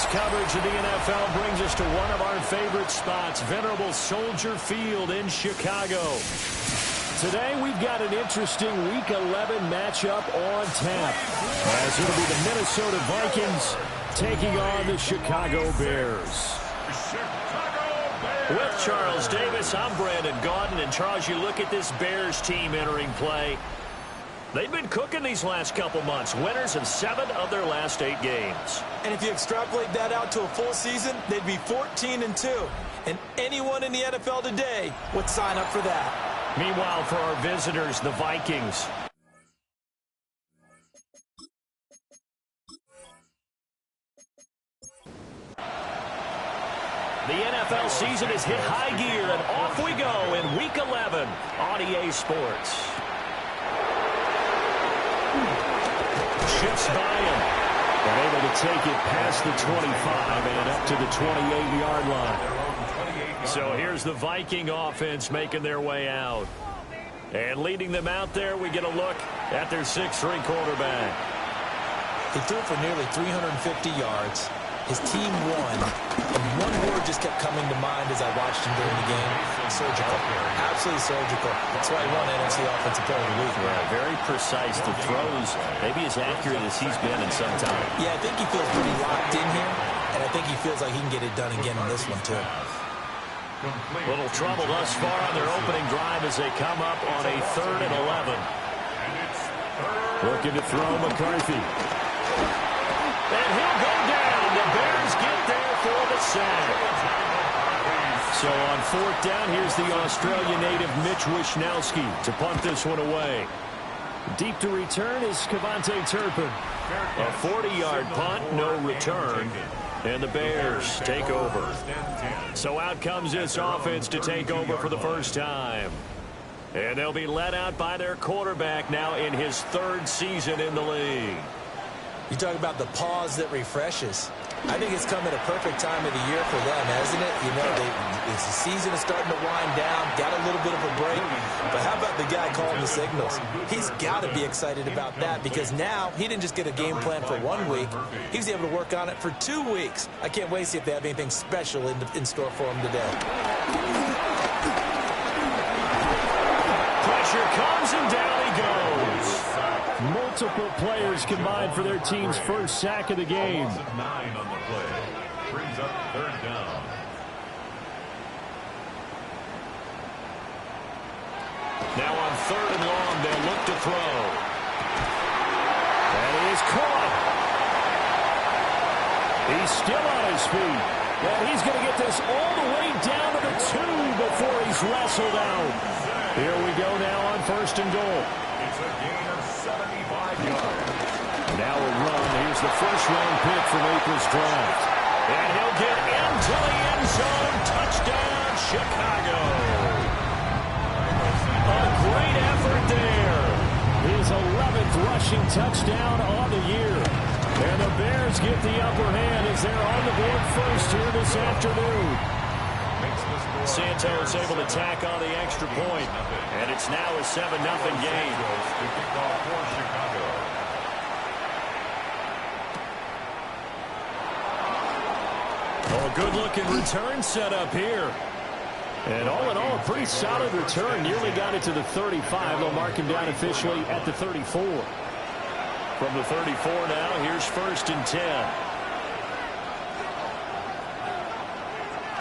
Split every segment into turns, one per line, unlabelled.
Tonight's coverage of the NFL brings us to one of our favorite spots, venerable Soldier Field in Chicago. Today we've got an interesting Week 11 matchup on tap, as it'll be the Minnesota Vikings taking on the Chicago Bears. With Charles Davis, I'm Brandon Gaudin. And Charles, you look at this Bears team entering play. They've been cooking these last couple months. Winners of 7 of their last 8 games.
And if you extrapolate that out to a full season, they'd be 14-2. And anyone in the NFL today would sign up for that.
Meanwhile, for our visitors, the Vikings. The NFL season has hit high gear, and off we go in Week 11 on EA Sports. Shifts by him, but able to take it past the 25 and up to the 28-yard line. So here's the Viking offense making their way out. And leading them out there, we get a look at their 6'3" quarterback.
He threw for nearly 350 yards. His team won, and one word just kept coming to mind as I watched him during the game. Surgical. Absolutely surgical. That's why he won NFC Offensive Player of the Week.
Yeah, very precise. The throws, maybe as accurate as he's been in some time.
Yeah, I think he feels pretty locked in here, and I think he feels like he can get it done again in this one, too.
Little trouble thus far on their opening drive as they come up on a 3rd and 11. Looking to throw McCarthy. And he'll go down. The Bears get there for the sack. So on 4th down, here's the Australian native Mitch Wishnowsky to punt this one away. Deep to return is Kevontae Turpin. A 40-yard punt, no return. And the Bears take over. So out comes this offense to take over for the first time. And they'll be led out by their quarterback now in his 3rd season in the league.
You talk about the pause that refreshes. I think it's come at a perfect time of the year for them, hasn't it? You know, the season is starting to wind down, got a little bit of a break. But how about the guy calling the signals? He's got to be excited about that because now he didn't just get a game plan for 1 week. He's able to work on it for 2 weeks. I can't wait to see if they have anything special in store for him today.
Pressure comes and down he goes. Multiple players combined for their team's first sack of the game.
9 on the play. Brings up 3rd down.
Now on 3rd and long, they'll look to throw. And he is caught. He's still on his feet. And he's going to get this all the way down to the 2 before he's wrestled out. Here we go now on 1st and goal.
It's a gain of 75 yards.
Now a run. Here's the first-round pick from April's draft. And he'll get into the end zone. Touchdown, Chicago. A great effort there. His 11th rushing touchdown on the year. And the Bears get the upper hand as they're on the board first here this afternoon. Santos able to tack on the extra point. And it's now a 7-0 game. Oh, a good-looking return set up here. And all in all, a pretty solid return. Nearly got it to the 35. They'll mark him down officially at the 34. From the 34 now, here's 1st and 10.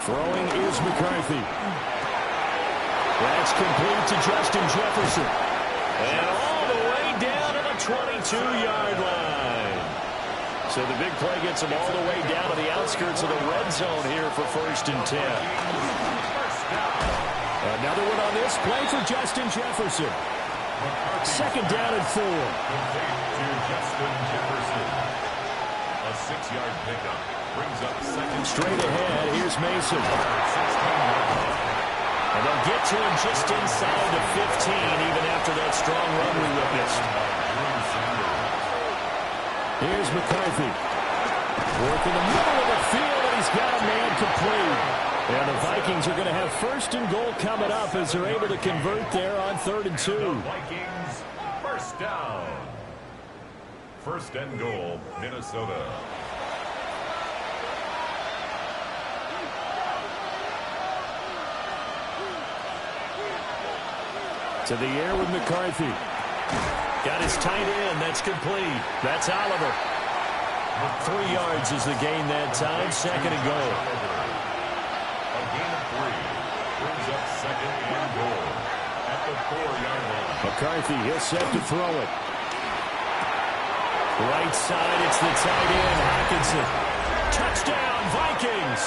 Throwing is McCarthy. That's complete to Justin Jefferson. And all the way down to the 22-yard line. So the big play gets him all the way down to the outskirts of the red zone here for 1st and 10. Another one on this play for Justin Jefferson. 2nd down and 4.
Justin Jefferson. A 6-yard pickup. Brings up 2nd.
Straight ahead, here's Mason. And they'll get to him just inside the 15, even after that strong run we witnessed. Here's McCarthy. Working the middle of the field, and he's got a man complete. And the Vikings are going to have 1st and goal coming up as they're able to convert there on 3rd and 2.
Vikings, 1st down. 1st and goal, Minnesota.
To the air with McCarthy. Got his tight end. That's complete. That's Oliver. 3 yards is the gain that time. 2nd and goal.
A gain of 3. Brings up 2nd and goal at the 4-yard line.
McCarthy, he'll set to throw it. Right side, it's the tight end, Hockenson. Touchdown, Vikings.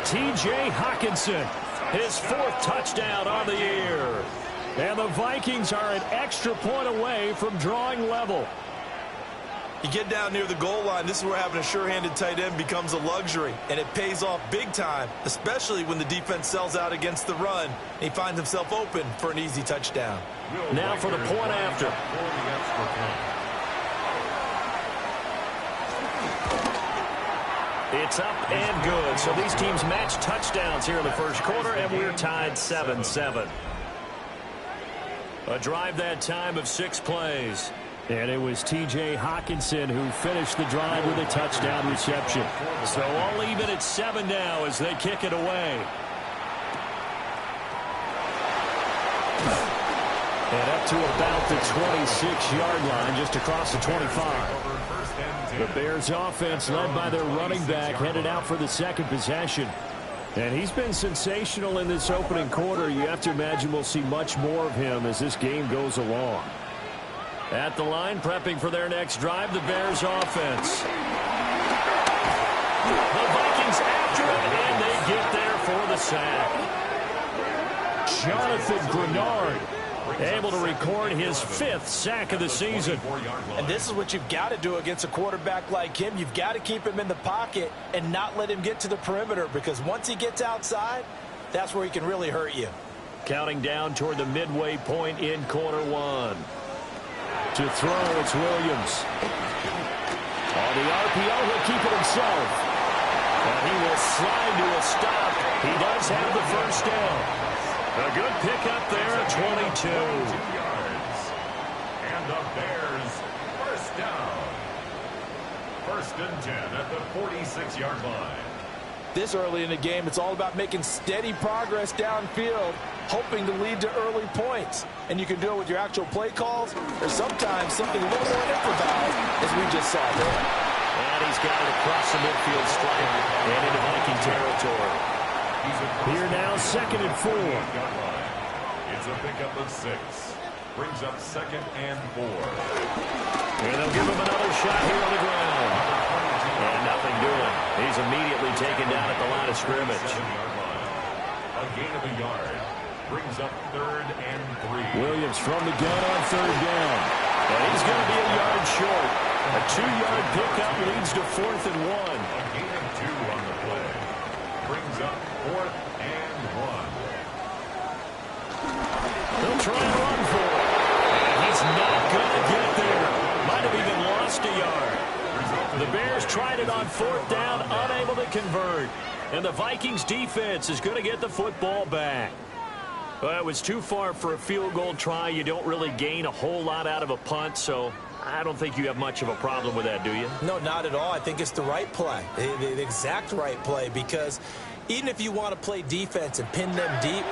T.J. Hockenson, his 4th touchdown on the year. And the Vikings are an extra point away from drawing level.
You get down near the goal line, this is where having a sure-handed tight end becomes a luxury, and it pays off big time, especially when the defense sells out against the run, and he finds himself open for an easy touchdown.
Now for the point after. It's up and good. So these teams match touchdowns here in the first quarter, and we're tied 7-7. A drive that time of 6 plays. And it was T.J. Hockenson who finished the drive with a touchdown reception. So all even at 7 now as they kick it away. And up to about the 26-yard line, just across the 25. The Bears offense led by their running back headed out for the 2nd possession. And he's been sensational in this opening quarter. You have to imagine we'll see much more of him as this game goes along. At the line, prepping for their next drive, the Bears offense. The Vikings after it, and they get there for the sack. Jonathan Grenard able to record his 5th sack of the season.
And this is what you've got to do against a quarterback like him. You've got to keep him in the pocket and not let him get to the perimeter, because once he gets outside, that's where he can really hurt you.
Counting down toward the midway point in quarter 1. To throw, it's Williams. On the RPO, he'll keep it himself. And he will slide to a stop. He does have the first down. A good pickup there at 22.
2 yards. And the Bears first down. 1st and 10 at the 46-yard line.
This early in the game, it's all about making steady progress downfield, hoping to lead to early points. And you can do it with your actual play calls, or sometimes something a little more improvised, as we just saw there.
And he's got it across the midfield stripe and into Viking territory. Here now, 2nd and 4.
It's a pickup of 6. Brings up 2nd and 4.
And they'll give him another shot here on the ground. And nothing doing. He's immediately taken down at the line of scrimmage.
A gain of a yard. Brings up 3rd and 3.
Williams from the gun on 3rd down. And he's going to be a yard short. A 2-yard pickup leads to 4th and 1.
A gain of 2 on the play. Brings up 4th and 1.
They'll try and run for it. And he's not going to get there. Might have even lost a yard. The Bears tried it on 4th down, unable to convert. And the Vikings defense is going to get the football back. Well, it was too far for a field goal try. You don't really gain a whole lot out of a punt, so I don't think you have much of a problem with that, do you?
No, not at all. I think it's the right play, the exact right play, because even if you want to play defense and pin them deep,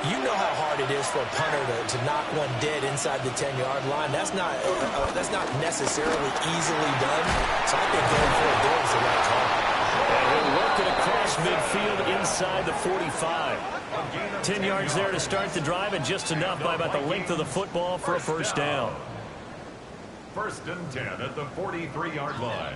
you know how hard it is for a punter to knock one dead inside the 10-yard line. That's not necessarily easily done. So I think going for it there is the right call.
And he'll work it across midfield inside the 45. 10 yards there to start the drive, and just enough by about the length of the football for a first down.
1st and 10 at the 43-yard line.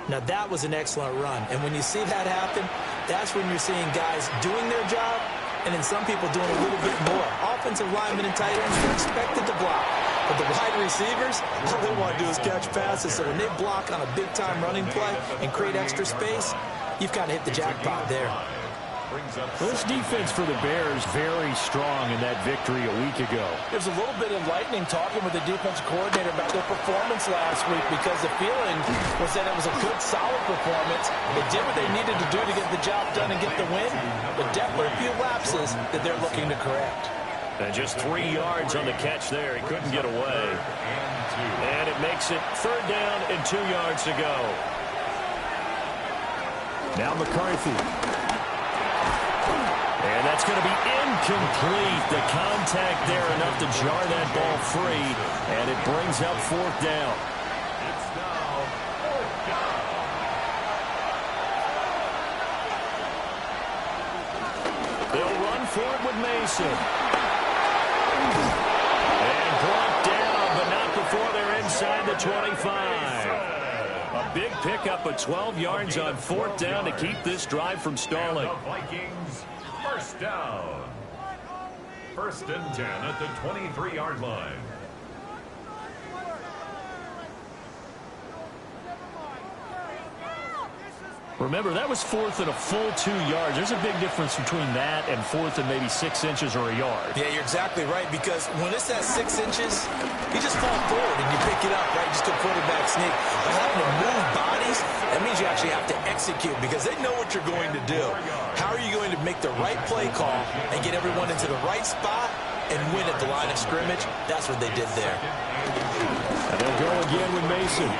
Now, that was an excellent run. And when you see that happen, that's when you're seeing guys doing their job and then some people doing a little bit more. Offensive linemen and tight ends are expected to block. But the wide receivers, all they want to do is catch passes. So when they block on a big-time running play and create extra space, you've kind of hit the jackpot there.
Well, this defense for the Bears very strong in that victory a week ago.
There's a little bit of lightning talking with the defensive coordinator about their performance last week, because the feeling was that it was a good, solid performance. They did what they needed to do to get the job done and get the win, but definitely a few lapses that they're looking to correct.
And just 3 yards on the catch there. He couldn't get away. And it makes it 3rd down and 2 yards to go. Now McCarthy. it's going to be incomplete. The contact there enough to jar that ball free, and it brings up fourth down.
It's now fourth down.
They'll run for it with Mason. And brought down, but not before they're inside the 25. A big pickup of 12 yards on fourth down to keep this drive from stalling.
And the Vikings, first down. First and 10 at the 23-yard line.
Remember, that was fourth and a full 2 yards. There's a big difference between that and fourth and maybe 6 inches or a yard.
Yeah, you're exactly right, because when it's at 6 inches, you just fall forward and you pick it up, right? Just a quarterback sneak. But having to move bodies, that means you actually have to execute because they know what you're going to do. How are you going to make the right play call and get everyone into the right spot and win at the line of scrimmage? That's what they did there.
And they'll go again with Mason.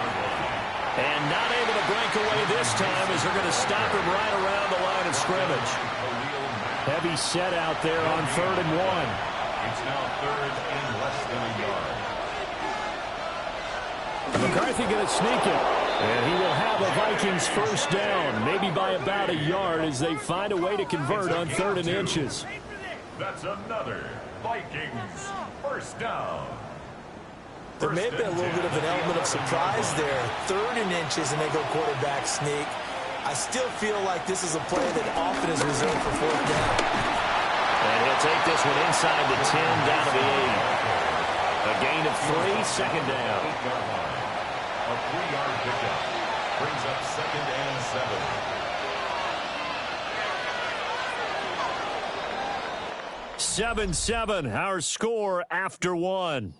And not able to break away this time as they're going to stop him right around the line of scrimmage. Heavy set out there on 3rd and 1.
It's now third and less than a yard.
McCarthy going to sneak it. And he will have a Vikings first down, maybe by about a yard as they find a way to convert on 3rd and inches.
That's another Vikings first down.
There may have been a little bit of an element of surprise there. 3rd and inches, and they go quarterback sneak. I still feel like this is a play that often is reserved for fourth down.
And he'll take this one inside the 10, down to the 8. A gain of 3, second down.
A 3-yard pickup brings up 2nd and 7.
7-7, our score after 1.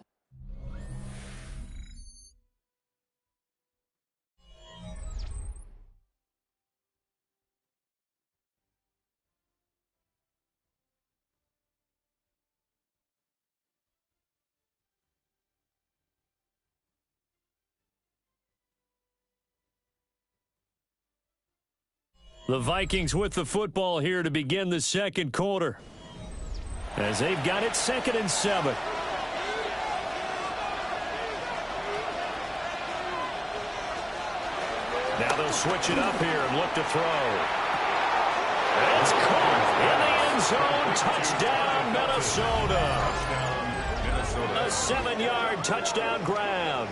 The Vikings with the football here to begin the second quarter. As they've got it 2nd and 7. Now they'll switch it up here and look to throw. And it's caught in the end zone. Touchdown, Minnesota. A 7-yard touchdown grab.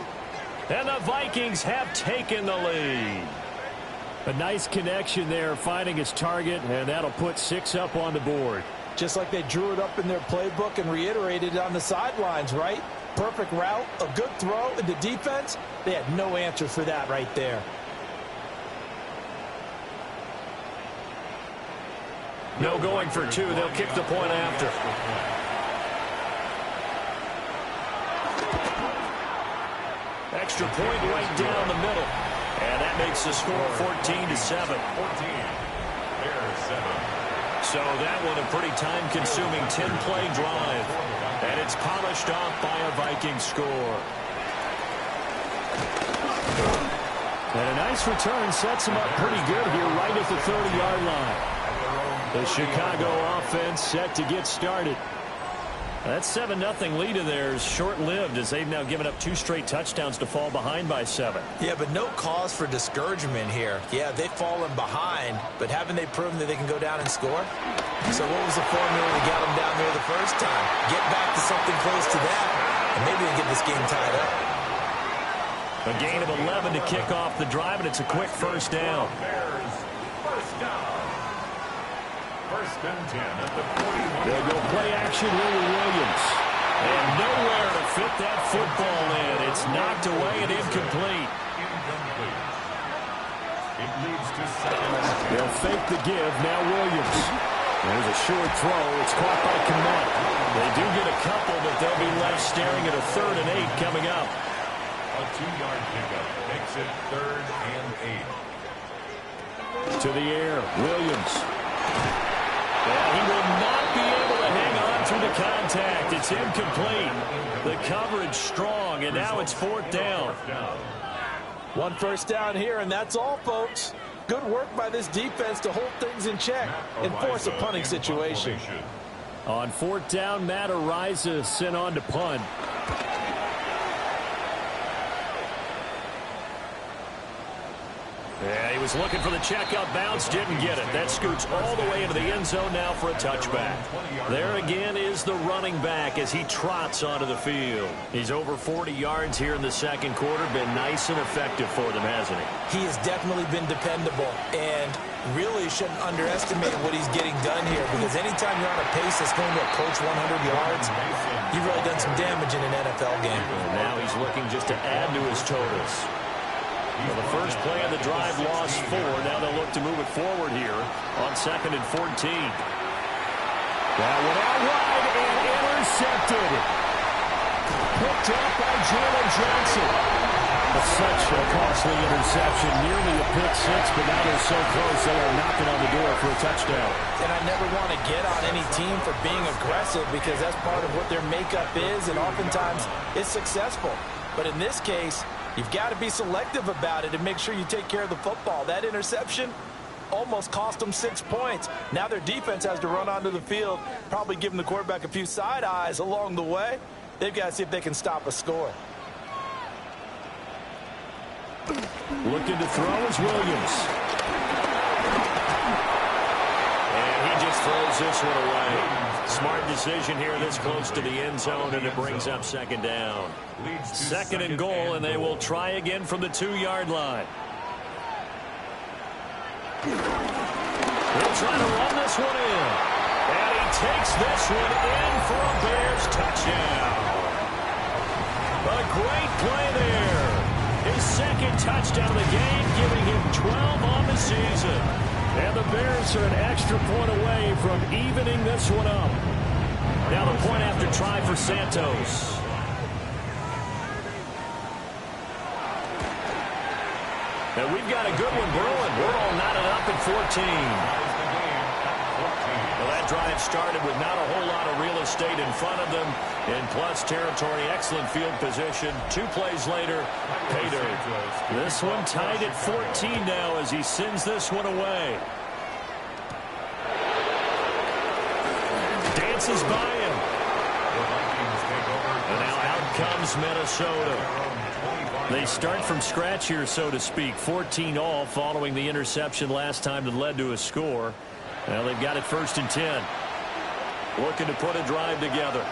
And the Vikings have taken the lead. A nice connection there, finding his target, and that'll put 6 up on the board.
Just like they drew it up in their playbook and reiterated it on the sidelines, right? Perfect route, a good throw, and the defense, they had no answer for that right there.
No going for 2. They'll kick the point after. Extra point right down the middle. And that makes the score 14-7.
14. Bears 7.
So that one a pretty time-consuming 10-play drive. And it's polished off by a Viking score. And a nice return sets them up pretty good here right at the 30-yard line. The Chicago offense set to get started. That 7-0 lead of theirs short-lived as they've now given up 2 straight touchdowns to fall behind by 7.
Yeah, but no cause for discouragement here. Yeah, they've fallen behind, but haven't they proven that they can go down and score? So what was the formula that got them down there the first time? Get back to something close to that, and maybe they get this game tied up.
A gain of 11 to kick off the drive, and it's a quick first down.
Bears first down. First and 10 at the 41.
They'll go play action here with Williams. And nowhere to fit that football in. It's knocked away and incomplete.
It leads to 2nd.
They'll fake the give. Now Williams. There's a short throw. It's caught by Kmet. They do get a couple, but they'll be left staring at a 3rd and 8 coming up.
A 2-yard pickup makes it 3rd and 8.
To the air. Williams. And he will not be able to hang on through the contact. It's incomplete. The coverage strong, and now it's 4th down.
1 first down here, and that's all, folks. Good work by this defense to hold things in check and force a punting situation.
On 4th down, Matt Araiza sent on to punt. Yeah, he was looking for the checkup bounce, didn't get it. That scoots all the way into the end zone now for a touchback. There again is the running back as he trots onto the field. He's over 40 yards here in the second quarter. Been nice and effective for them, hasn't he?
He has definitely been dependable, and really shouldn't underestimate what he's getting done here, because anytime you're on a pace that's going to approach 100 yards, you've really done some damage in an NFL game.
And now he's looking just to add to his totals. Well, the first play of the drive lost 4. Now they'll look to move it forward here on 2nd and 14. That one out wide and intercepted. Picked up by Jalen Johnson. Such a costly interception, nearly a pick six, but now they're so close they are knocking on the door for a touchdown.
And I never want to get on any team for being aggressive, because that's part of what their makeup is, and oftentimes it's successful. But in this case, you've got to be selective about it and make sure you take care of the football. That interception almost cost them 6 points. Now their defense has to run onto the field, probably giving the quarterback a few side eyes along the way. They've got to see if they can stop a score.
Looking to throw is Williams. And he just throws this one away. Smart decision here this close to the end zone, and it brings up 2nd down. 2nd and goal, and they will try again from the 2-yard line. They'll try to run this one in. And he takes this one in for a Bears touchdown. A great play there. His 2nd touchdown of the game, giving him 12 on the season. And the Bears are an extra point away from evening this one up. Now the point after try for Santos. And we've got a good one brewing. We're all knotted up at 14. Well, that drive started with not a whole lot of real estate in front of them. In plus territory, excellent field position. 2 plays later, pay dirt. This one tied at 14 now as he sends this one away. Dances by him. And now out comes Minnesota. They start from scratch here, so to speak. 14 all following the interception last time that led to a score. Well, they've got it 1st and 10. Looking to put a drive together.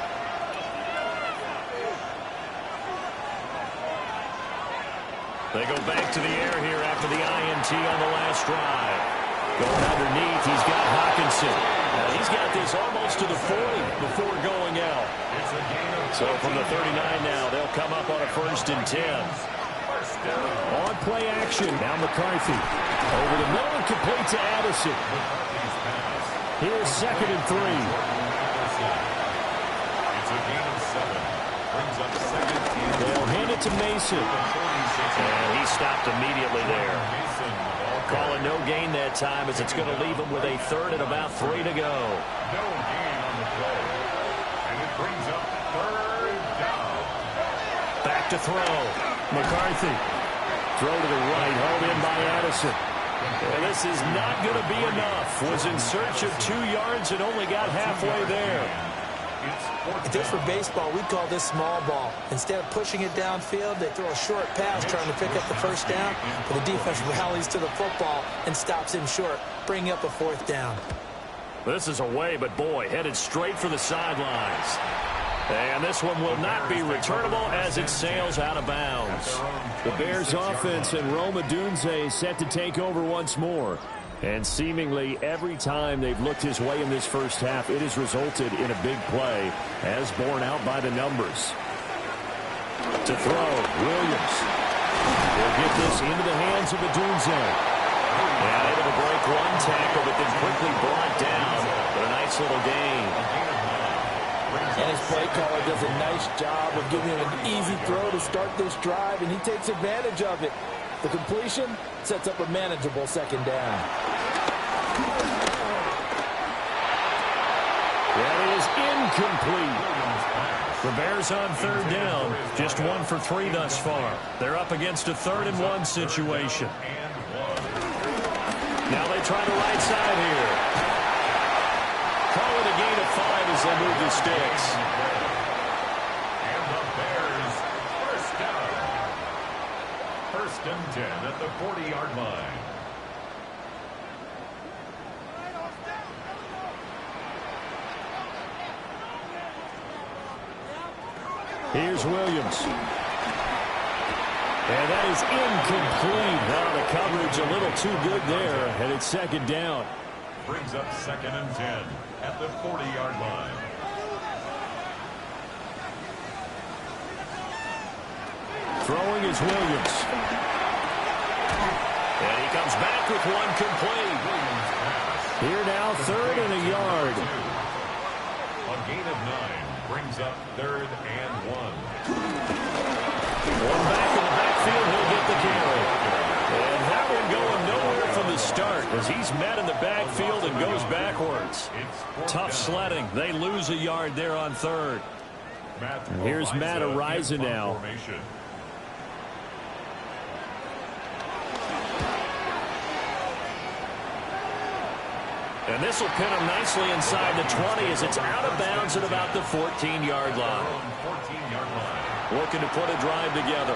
They go back to the air here after the INT on the last drive. Going underneath, he's got Hockenson. Now he's got this almost to the 40 before going out. So from the 39 now, they'll come up on a 1st and 10. On play action, now McCarthy. Over the middle and complete to Addison. Here's 2nd and 3.
It's a gain of 7. Brings up 2nd.
They'll hand it to Mason. And he stopped immediately there. Calling no gain that time as it's going to leave him with a 3rd and about 3 to go.
No gain on the play. And it brings up 3rd down.
Back to throw. McCarthy. Throw to the right, hauled in by Addison. And this is not going to be enough. Was in search of 2 yards and only got halfway there.
If this were baseball, we'd call this small ball. Instead of pushing it downfield, they throw a short pass trying to pick up the 1st down, but the defense rallies to the football and stops him short, bringing up a 4th down.
This is away, but boy, headed straight for the sidelines. And this one will not be returnable as it sails out of bounds. The Bears offense and Rome Odunze set to take over once more. And seemingly every time they've looked his way in this first half, it has resulted in a big play, as borne out by the numbers. To throw, Williams. They'll get this into the hands of Odunze. And able to break one tackle, but then quickly brought down. But a nice little gain.
And his play caller does a nice job of giving him an easy throw to start this drive, and he takes advantage of it. The completion sets up a manageable 2nd down.
That is incomplete. The Bears on 3rd down, just 1 for 3 thus far. They're up against a 3rd and 1 situation. Now they try the right side here. Call it a gain of 5 as they move the sticks.
And the Bears first down. First and 10 at the 40-yard line.
Here's Williams. And that is incomplete. Now the coverage a little too good there, and it's second down.
Brings up second and 10 at the 40-yard line.
Throwing is Williams. And he comes back with one complete. Here now, third and a yard.
A gain of 9 brings up third and 1.
One back in the backfield, he'll get the carry. And that one going nowhere from the start as he's met in the backfield and goes backwards. Tough sledding. They lose a yard there on third. And here's Matt Araiza now.
Formation.
And this will pin him nicely inside the 20 as it's out of bounds at about the 14-yard line.
14-yard line.
Looking to put a drive together.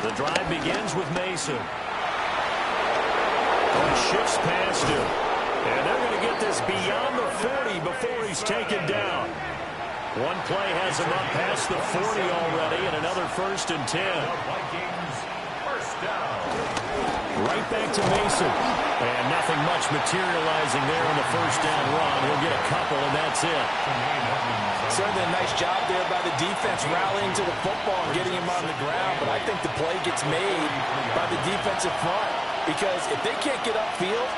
The drive begins with Mason. And shifts past him. And they're going to get this beyond the 40 before he's taken down. One play has him up past the 40 already, and another first and 10.
Vikings first down.
Right back to Mason. And nothing much materializing there on the first down run. He'll get a couple, and that's it.
Certainly a nice job there by the defense rallying to the football and getting him on the ground. But I think the play gets made by the defensive front. Because if they can't get upfield,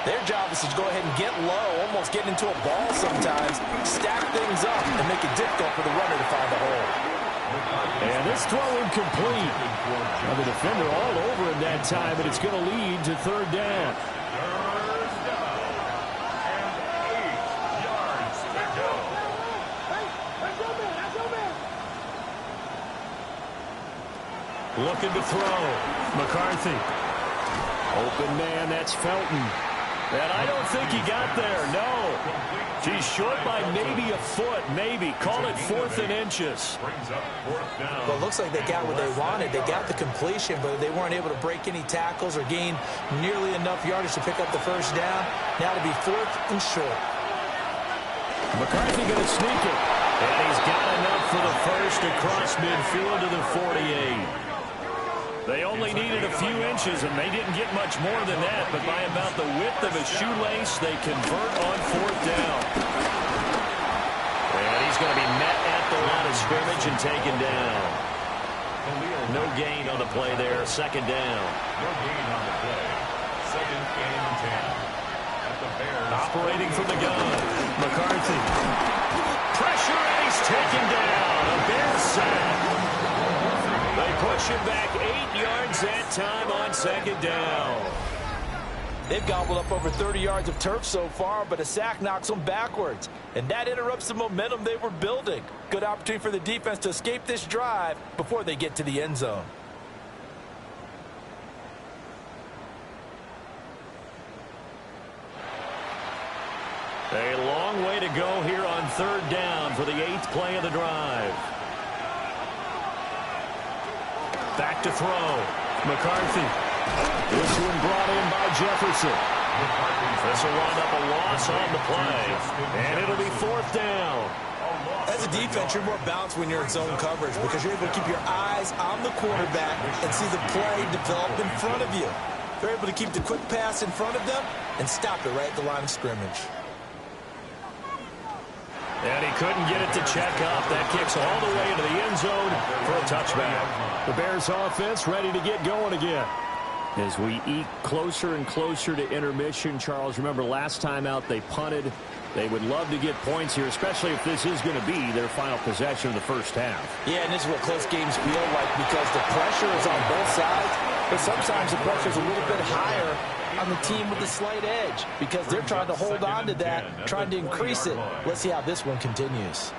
their job is to go ahead and get low, almost get into a ball sometimes, stack things up, and make it difficult for the runner to find the hole.
And this throw incomplete. Now the defender all over him that time, but it's going to lead to third down.
Third down. And 8 yards to go.
Looking to throw. McCarthy. Open man, that's Felton. And I don't think he got there, no. He's short by maybe a foot, maybe. Call it 4th and inches.
Brings up fourth down.
Well, it looks like they got what they wanted. They got the completion, but they weren't able to break any tackles or gain nearly enough yardage to pick up the first down. Now to be 4th and short.
McCarthy going to sneak it. And he's got enough for the first across midfield to the 48. They only needed a few inches, and they didn't get much more than that, but by about the width of a shoelace, they convert on fourth down. And he's going to be met at the line of scrimmage and taken down. No gain on the play there, second down.
No gain on the play. Second and 10. At the Bears.
Operating from the gun, McCarthy. Pressure, and he's taken down. A Bears sack. They push him back 8 yards that time on second down.
They've gobbled up over 30 yards of turf so far, but a sack knocks them backwards. And that interrupts the momentum they were building. Good opportunity for the defense to escape this drive before they get to the end zone.
A long way to go here on third down for the 8th play of the drive. Back to throw. McCarthy. This one brought in by Jefferson. This will wind up a loss on the play. And it'll be fourth down.
As a defense, you're more balanced when you're in zone coverage because you're able to keep your eyes on the quarterback and see the play develop in front of you. They're able to keep the quick pass in front of them and stop it right at the line of scrimmage.
And he couldn't get it to check up. That kicks all the way into the end zone for a touchback. The Bears offense ready to get going again. As we eke closer and closer to intermission, Charles, remember last time out they punted. They would love to get points here, especially if this is going to be their final possession of the first half.
Yeah, and this is what close games feel like because the pressure is on both sides, but sometimes the pressure is a little bit higher on the team with the slight edge because they're trying to hold on to that, trying to increase it. Let's see how this one continues.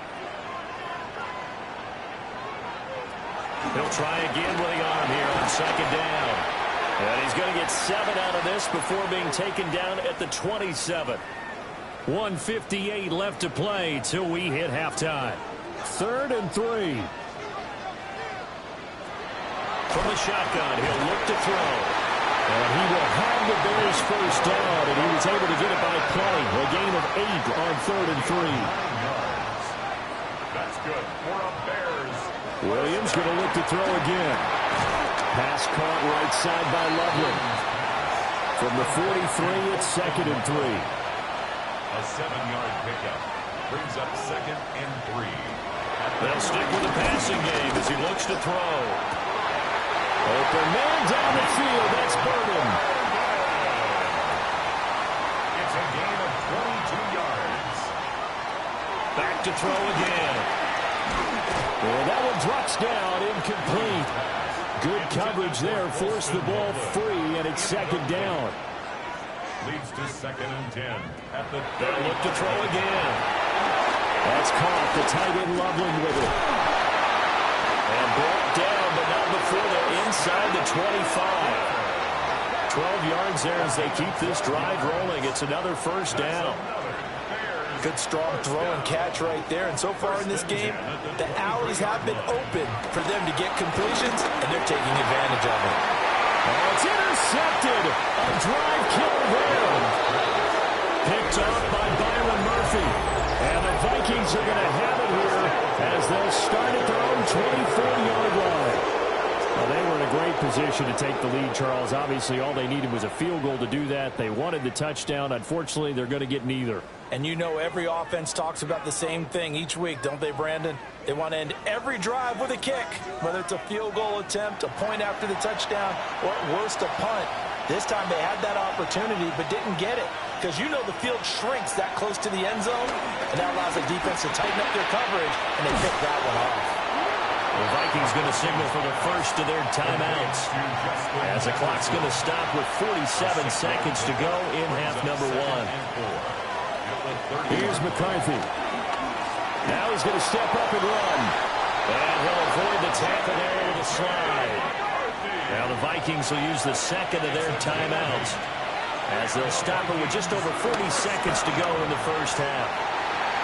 He'll try again with the arm here on second down. And he's going to get 7 out of this before being taken down at the 27. 1:58 left to play till we hit halftime. 3rd and 3. From the shotgun, he'll look to throw. And he will have the Bears first down, and he was able to get it by playing. A gain of 8 on 3rd and 3.
That's good for a Bears.
Williams going to look to throw again. Pass caught right side by Loveland. From the 43, it's 2nd and 3.
A 7-yard pickup brings up 2nd and 3.
They'll stick with the passing game as he looks to throw. Open man down the field. That's Burden.
It's a gain of 22 yards.
Back to throw again. And that one drops down, incomplete. Good coverage there, forced the ball free, and it's 2nd down.
Leads to 2nd and 10 at the 30.
They'll look to throw again. That's caught. The tight end Loveland with it. And brought down, but not before they're inside the 25. 12 yards there as they keep this drive rolling. It's another first down.
Good, strong throw and catch right there. And so far in this game, the alleys have been open for them to get completions, and they're taking advantage of it.
Oh, it's intercepted. A drive killer there. Picked off by Byron Murphy. And the Vikings are going to have it here as they'll start at their own 24-yard line. Well, they were in a great position to take the lead, Charles. Obviously, all they needed was a field goal to do that. They wanted the touchdown. Unfortunately, they're going to get neither.
And you know every offense talks about the same thing each week, don't they, Brandon? They want to end every drive with a kick, whether it's a field goal attempt, a point after the touchdown, or at worst, a punt. This time they had that opportunity but didn't get it because you know the field shrinks that close to the end zone, and that allows the defense to tighten up their coverage, and they pick that one off.
The Vikings going to signal for the first of their timeouts as the clock's going to stop with 47 seconds to go in half number 1. Here's McCarthy. Now he's going to step up and run. And he'll avoid the tackle there with a slide. Now the Vikings will use the second of their timeouts as they'll stop it with just over 40 seconds to go in the first half.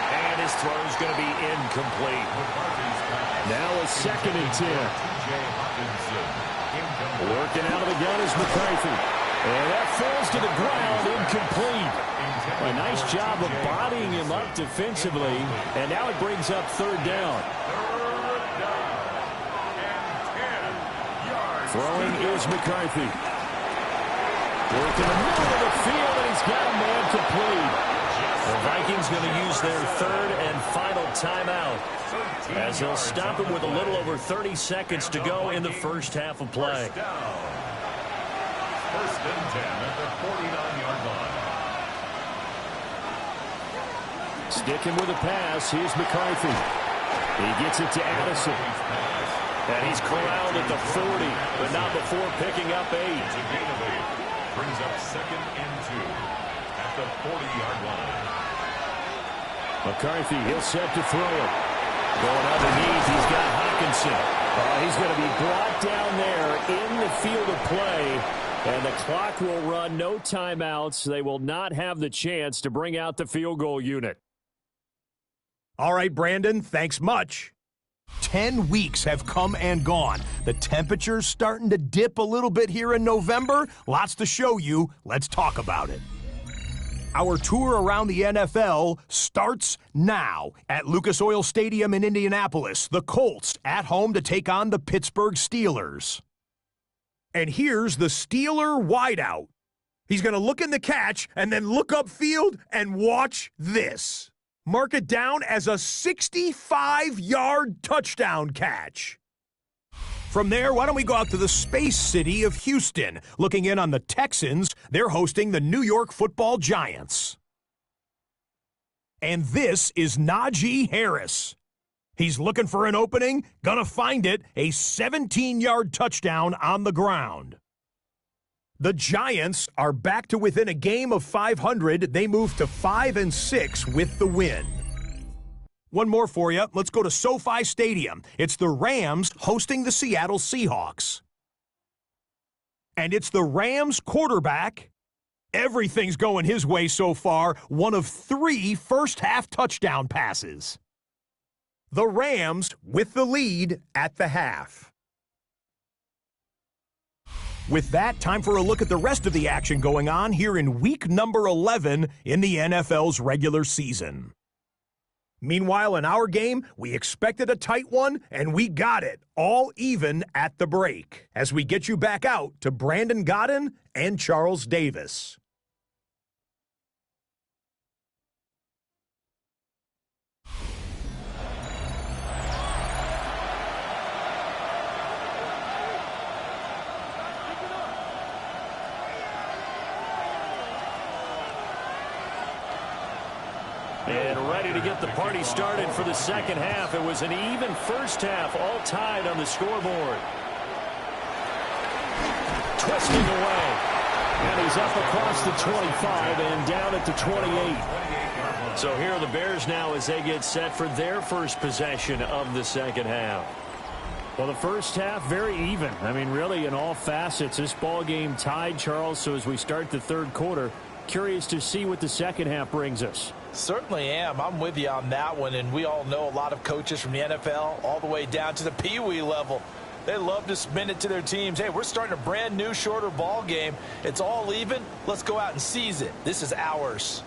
And his throw is going to be incomplete. Now a 2nd and 10. Working out of the gun is McCarthy. And that falls to the ground, incomplete. A nice job of bodying him up defensively. And now it brings up 3rd down. Throwing is McCarthy. Working the middle of the field, and he's got a man complete. The Vikings going to use their 3rd and final timeout as they'll stop it with a little over 30 seconds to go in the first half of play.
1st and 10 at the 49-yard line.
Sticking with a pass, here's McCarthy. He gets it to Addison. And he's corralled at the 40, but not before picking up 8.
It's a gain of 8. Brings up 2nd and 2 at the 40-yard line.
McCarthy, he'll set to throw it. Going underneath, he's got Hockenson. He's going to be brought down there in the field of play. And the clock will run, no timeouts. They will not have the chance to bring out the field goal unit.
All right, Brandon, thanks much. 10 weeks have come and gone. The temperature's starting to dip a little bit here in November. Lots to show you. Let's talk about it. Our tour around the NFL starts now at Lucas Oil Stadium in Indianapolis. The Colts at home to take on the Pittsburgh Steelers. And here's the Steeler wideout. He's going to look in the catch and then look upfield and watch this. Mark it down as a 65-yard touchdown catch. From there, why don't we go out to the space city of Houston? Looking in on the Texans, they're hosting the New York Football Giants. And this is Najee Harris. He's looking for an opening, gonna find it, a 17-yard touchdown on the ground. The Giants are back to within a game of 500. They move to 5-6 with the win. One more for you. Let's go to SoFi Stadium. It's the Rams hosting the Seattle Seahawks. And it's the Rams quarterback. Everything's going his way so far. One of 3 first-half touchdown passes. The Rams with the lead at the half. With that, time for a look at the rest of the action going on here in week number 11 in the NFL's regular season. Meanwhile, in our game, we expected a tight one, and we got it, all even at the break, as we get you back out to Brandon Gaudin and Charles Davis.
And ready to get the party started for the second half. It was an even first half, all tied on the scoreboard. Twisting away. And he's up across the 25 and down at the 28. So here are the Bears now as they get set for their first possession of the second half. Well, the first half, very even. I mean, really, in all facets, this ball game tied, Charles. So as we start the third quarter, curious to see what the second half brings us.
Certainly am. I'm with you on that one, and we all know a lot of coaches from the NFL all the way down to the Pee-wee level. They love to spin it to their teams. Hey, we're starting a brand new, shorter ball game. It's all even. Let's go out and seize it. This is ours.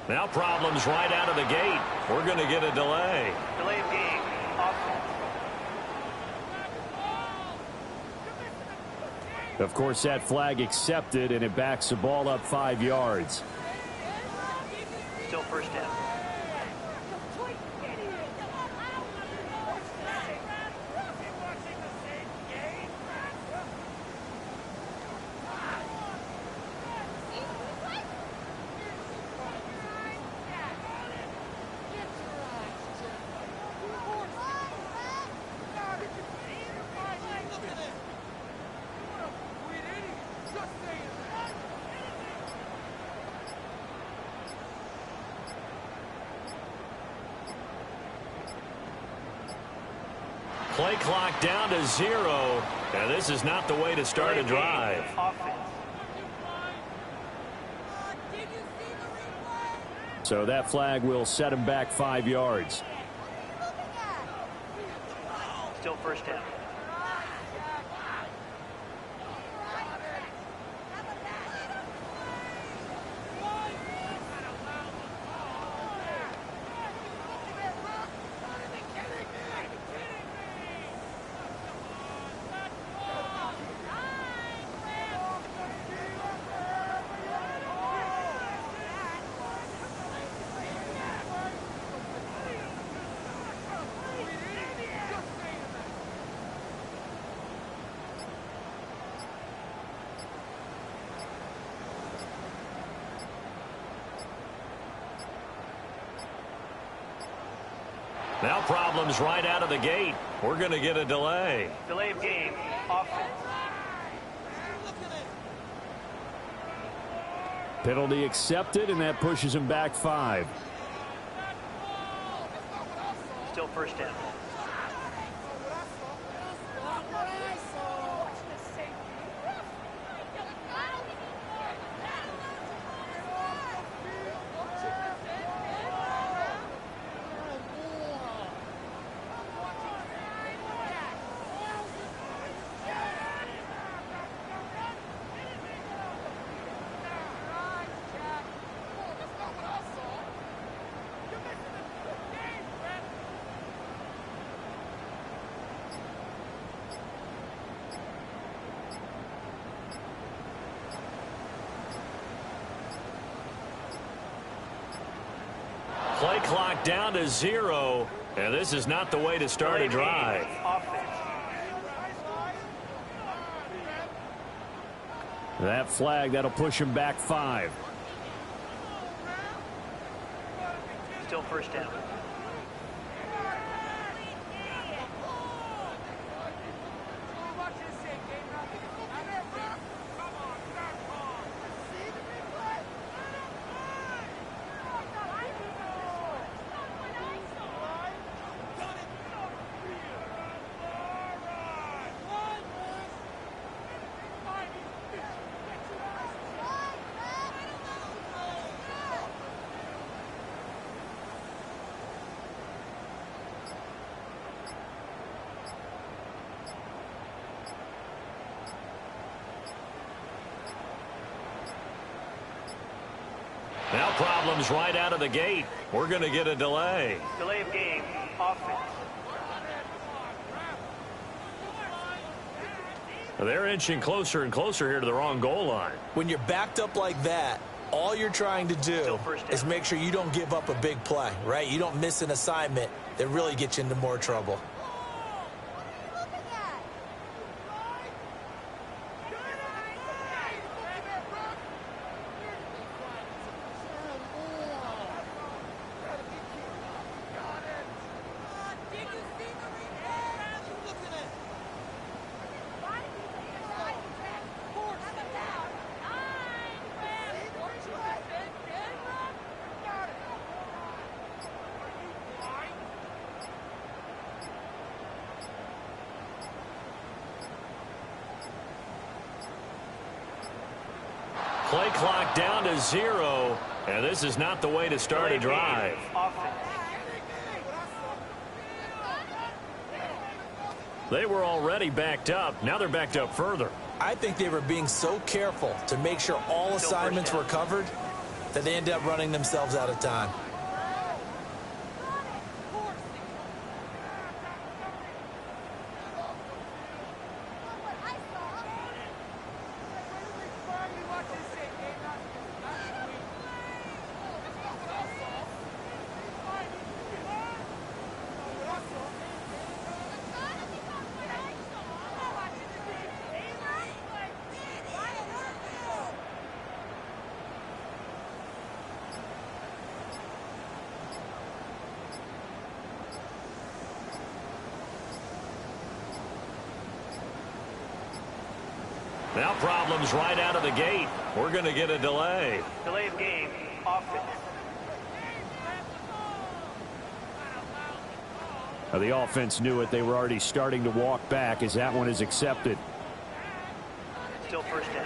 Now problems right out of the gate. We're going to get a delay.
Delay of game. Offense.
Of course, that flag accepted, and it backs the ball up 5 yards.
Still first down.
Play clock down to 0. Now, this is not the way to start a drive.
Offense.
So that flag will set him back 5 yards.
Still first down.
Now problems right out of the gate. We're going to get a delay.
Delay of game. Offense.
Penalty accepted, and that pushes him back 5.
Still first down.
Play clock down to 0. And this is not the way to start a drive. That flag, that'll push him back 5.
first down.
Now problems right out of the gate. We're going to get a delay.
Delay of game, offense.
They're inching closer and closer here to the wrong goal line.
When you're backed up like that, all you're trying to do is make sure you don't give up a big play, right? You don't miss an assignment that really gets you into more trouble.
Play clock down to 0, and this is not the way to start a drive. They were already backed up. Now they're backed up further.
I think they were being so careful to make sure all assignments were covered that they ended up running themselves out of time.
Now problems right out of the gate. We're going to get a delay.
Delay of game, offense.
The offense knew it. They were already starting to walk back as that one is accepted.
Still first down.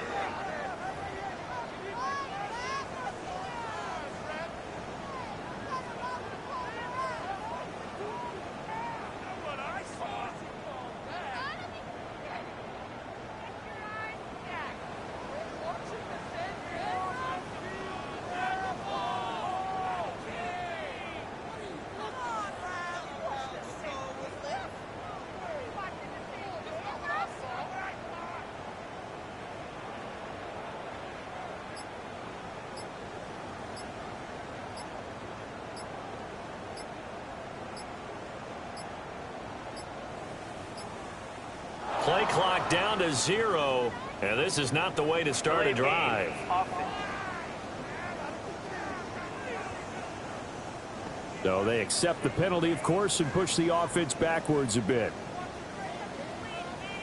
Play clock down to 0, and this is not the way to start a drive. So they accept the penalty, of course, and push the offense backwards a bit.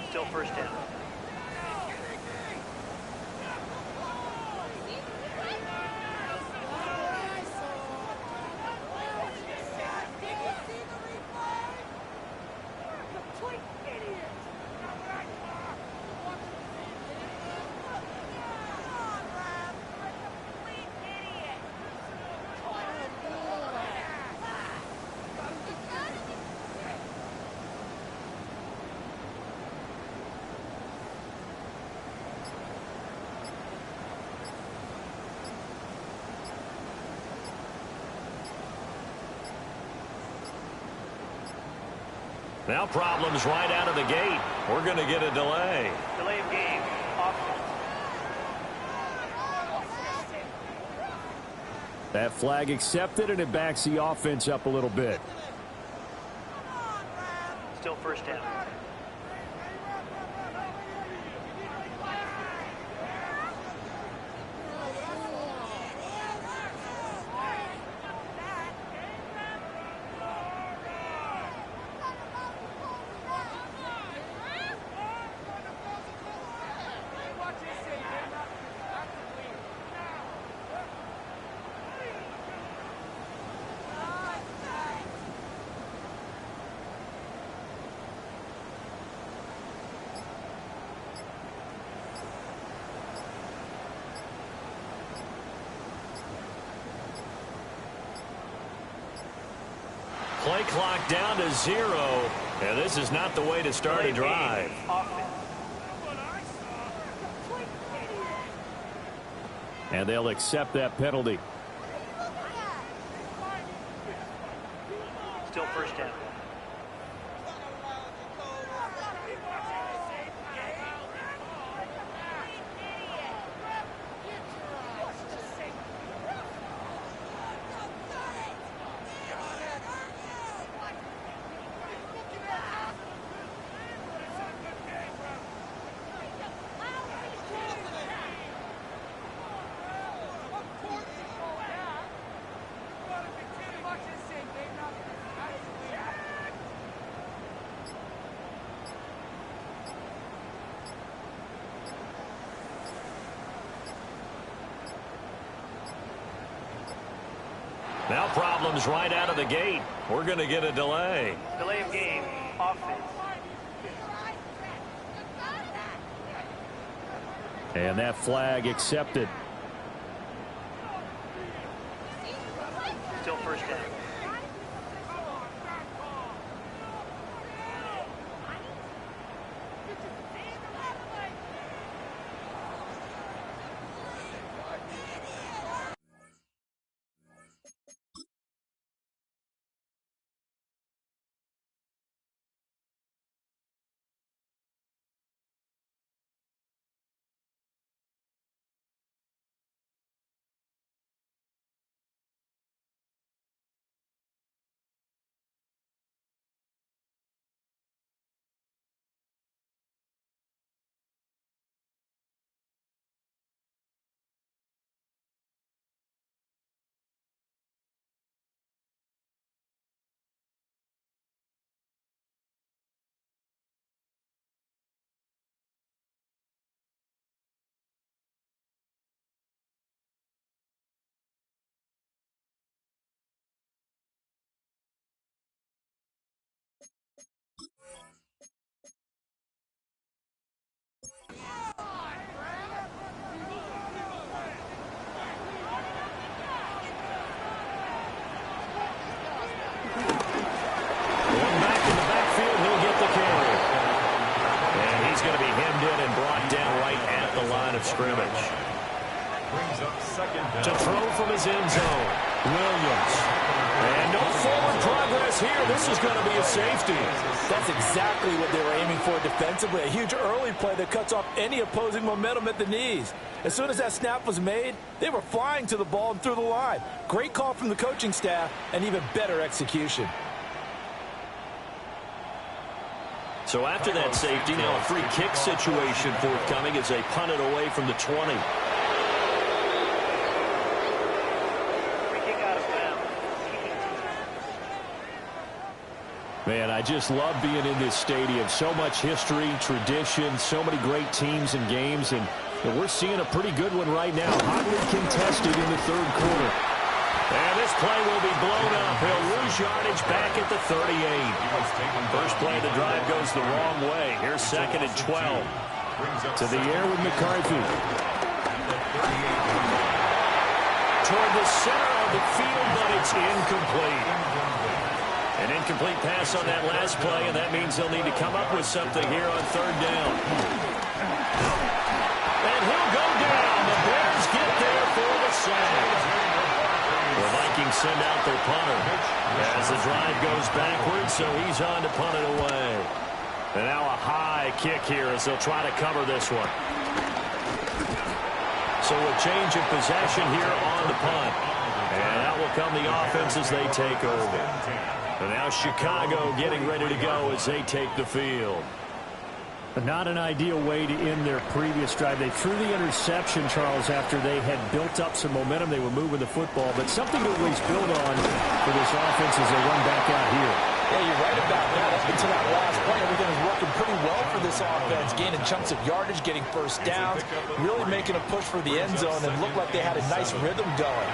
Still first down.
Now problems right out of the gate. We're going to get a delay.
Delay of game, offense.
That flag accepted, and it backs the offense up a little bit.
Still first down.
clock down to 0. And this is not the way to start a drive. And they'll accept that penalty.
Still first down.
Now problems right out of the gate. We're going to get a delay.
Delay of game, offense.
And that flag accepted.
Still first down.
Scrimmage. To throw from his end zone. Williams. And no forward progress here. This is going to be a safety.
That's exactly what they were aiming for defensively. A huge early play that cuts off any opposing momentum at the knees. As soon as that snap was made, they were flying to the ball and through the line. Great call from the coaching staff and even better execution.
So after that safety, now a free kick situation forthcoming as they punt it away from the 20.
Free kick out of bounds.
Man, I just love being in this stadium. So much history, tradition, so many great teams and games, and we're seeing a pretty good one right now. Hotly contested in the third quarter. And this play will be blown up. He'll lose yardage back at the 38. First play of the drive goes the wrong way. Here's 2nd and 12. To the air with McCarthy. Toward the center of the field, but it's incomplete. An incomplete pass on that last play, and that means they'll need to come up with something here on 3rd down. And he'll go down. The Bears get there for the sack. The Vikings send out their punter as the drive goes backwards, so he's on to punt it away. And now a high kick here as they'll try to cover this one. So a change of possession here on the punt. And out will come the offense as they take over. And now Chicago getting ready to go as they take the field.
Not an ideal way to end their previous drive. They threw the interception, Charles, after they had built up some momentum. They were moving the football, but something to at least build on for this offense as they run back out here.
Yeah, you're right about that. Up until that last play, everything was working pretty well for this offense, gaining chunks of yardage, getting first downs, really making a push for the end zone, and looked like they had a nice rhythm going.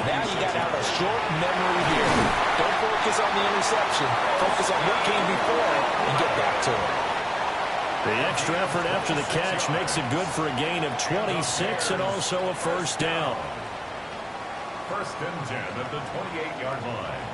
Now you got to have a short memory here. Don't focus on the interception. Focus on what came before and get back to it.
The extra effort after the catch makes it good for a gain of 26 and also a first down.
1st and 10 at the 28-yard line.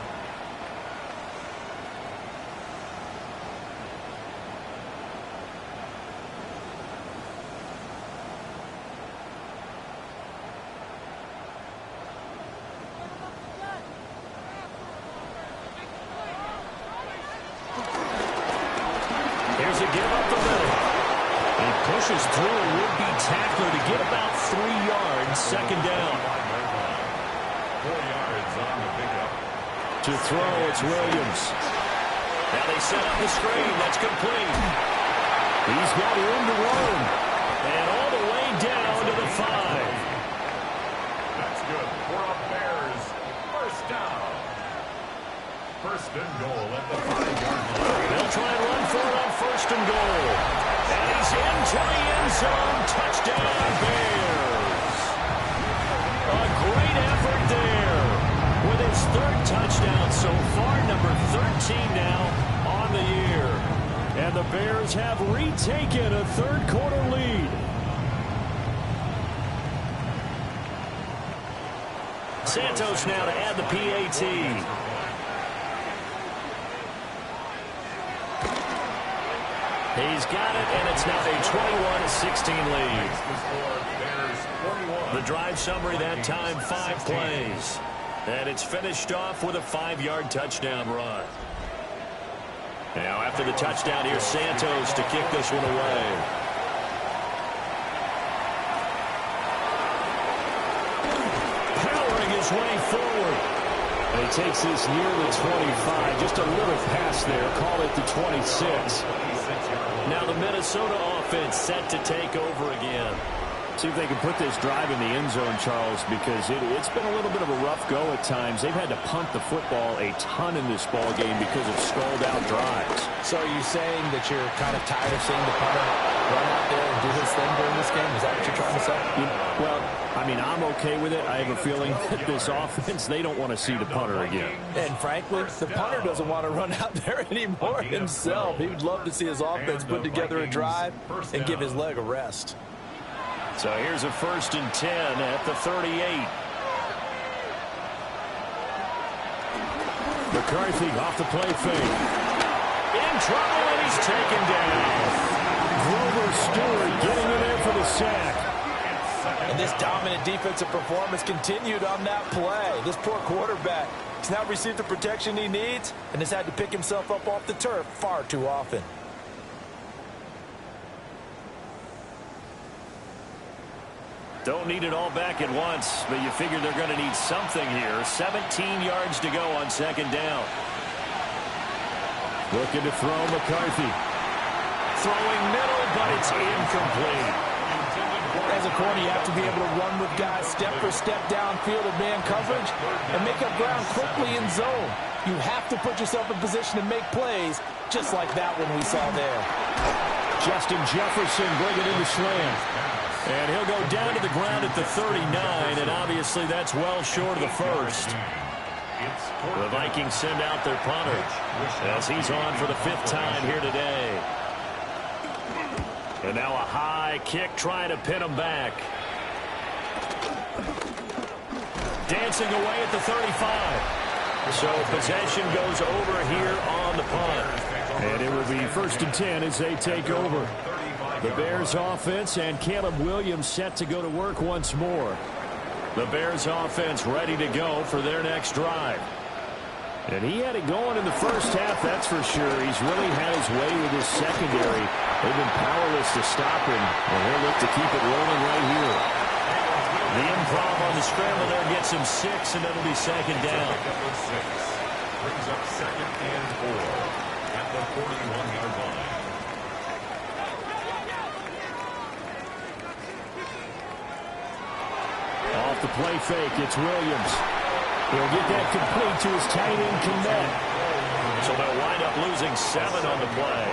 pushes through a would-be tackler to get about 3 yards, second down.
4 yards on the pickup.
To throw, it's Williams. Now they set up the screen. That's complete. He's got room to run. And all the way down to the 5.
That's good for a Bears first down. First and goal at the 5-yard line.
They'll try and run for it on first and goal. And he's into the end zone. Touchdown, Bears. A great effort there. With his 3rd touchdown so far, number 13 now on the year. And the Bears have retaken a 3rd quarter lead. Santos now to add the PAT. He's got it, and it's now a 21-16 lead. The drive summary that time, 5 plays. And it's finished off with a 5-yard touchdown run. Now after the touchdown, here's Santos to kick this one away. Powering his way forward. And he takes this near the 25, just a little past there, call it the 26. Now the Minnesota offense set to take over again. See if they can put this drive in the end zone, Charles, because it's been a little bit of a rough go at times. They've had to punt the football a ton in this ball game because of stalled-out drives.
So are you saying that you're kind of tired of seeing the punter run out there and do his thing during this game? Is that what you're trying to say?
Well, I mean, I'm okay with it. I have a feeling that this offense, they don't want to see the punter again.
And frankly, the punter doesn't want to run out there anymore himself. He would love to see his offense put together a drive and give his leg a rest.
So here's a 1st and 10 at the 38. McCarthy off the play fake. In trouble, and he's taken down. Grover Stewart getting in there for the sack.
And this dominant defensive performance continued on that play. This poor quarterback has now received the protection he needs and has had to pick himself up off the turf far too often.
Don't need it all back at once, but you figure they're going to need something here. 17 yards to go on second down.
Looking to throw McCarthy.
Throwing middle, but it's incomplete.
As a corner, you have to be able to run with guys step for step downfield of man coverage and make up ground quickly in zone. You have to put yourself in position to make plays, just like that one we saw there.
Justin Jefferson bringing in the slam.
And he'll go down to the ground at the 39, and obviously that's well short of the first. The Vikings send out their punter as he's on for the 5th time here today. And now a high kick trying to pin him back. Dancing away at the 35. So possession goes over here on the punt.
And it will be 1st and 10 as they take over. The Bears offense and Caleb Williams set to go to work once more. The Bears offense ready to go for their next drive. And he had it going in the first half, that's for sure. He's really had his way with his secondary. They've been powerless to stop him, and he'll look to keep it rolling right here.
The improv on the scramble there gets him 6, and it'll be second down.
Brings up 2nd and 4 at the 41-yard line.
Off the play fake, it's Williams. He'll get that complete to his tight end, Kmet.
So they'll wind up losing 7 on the play.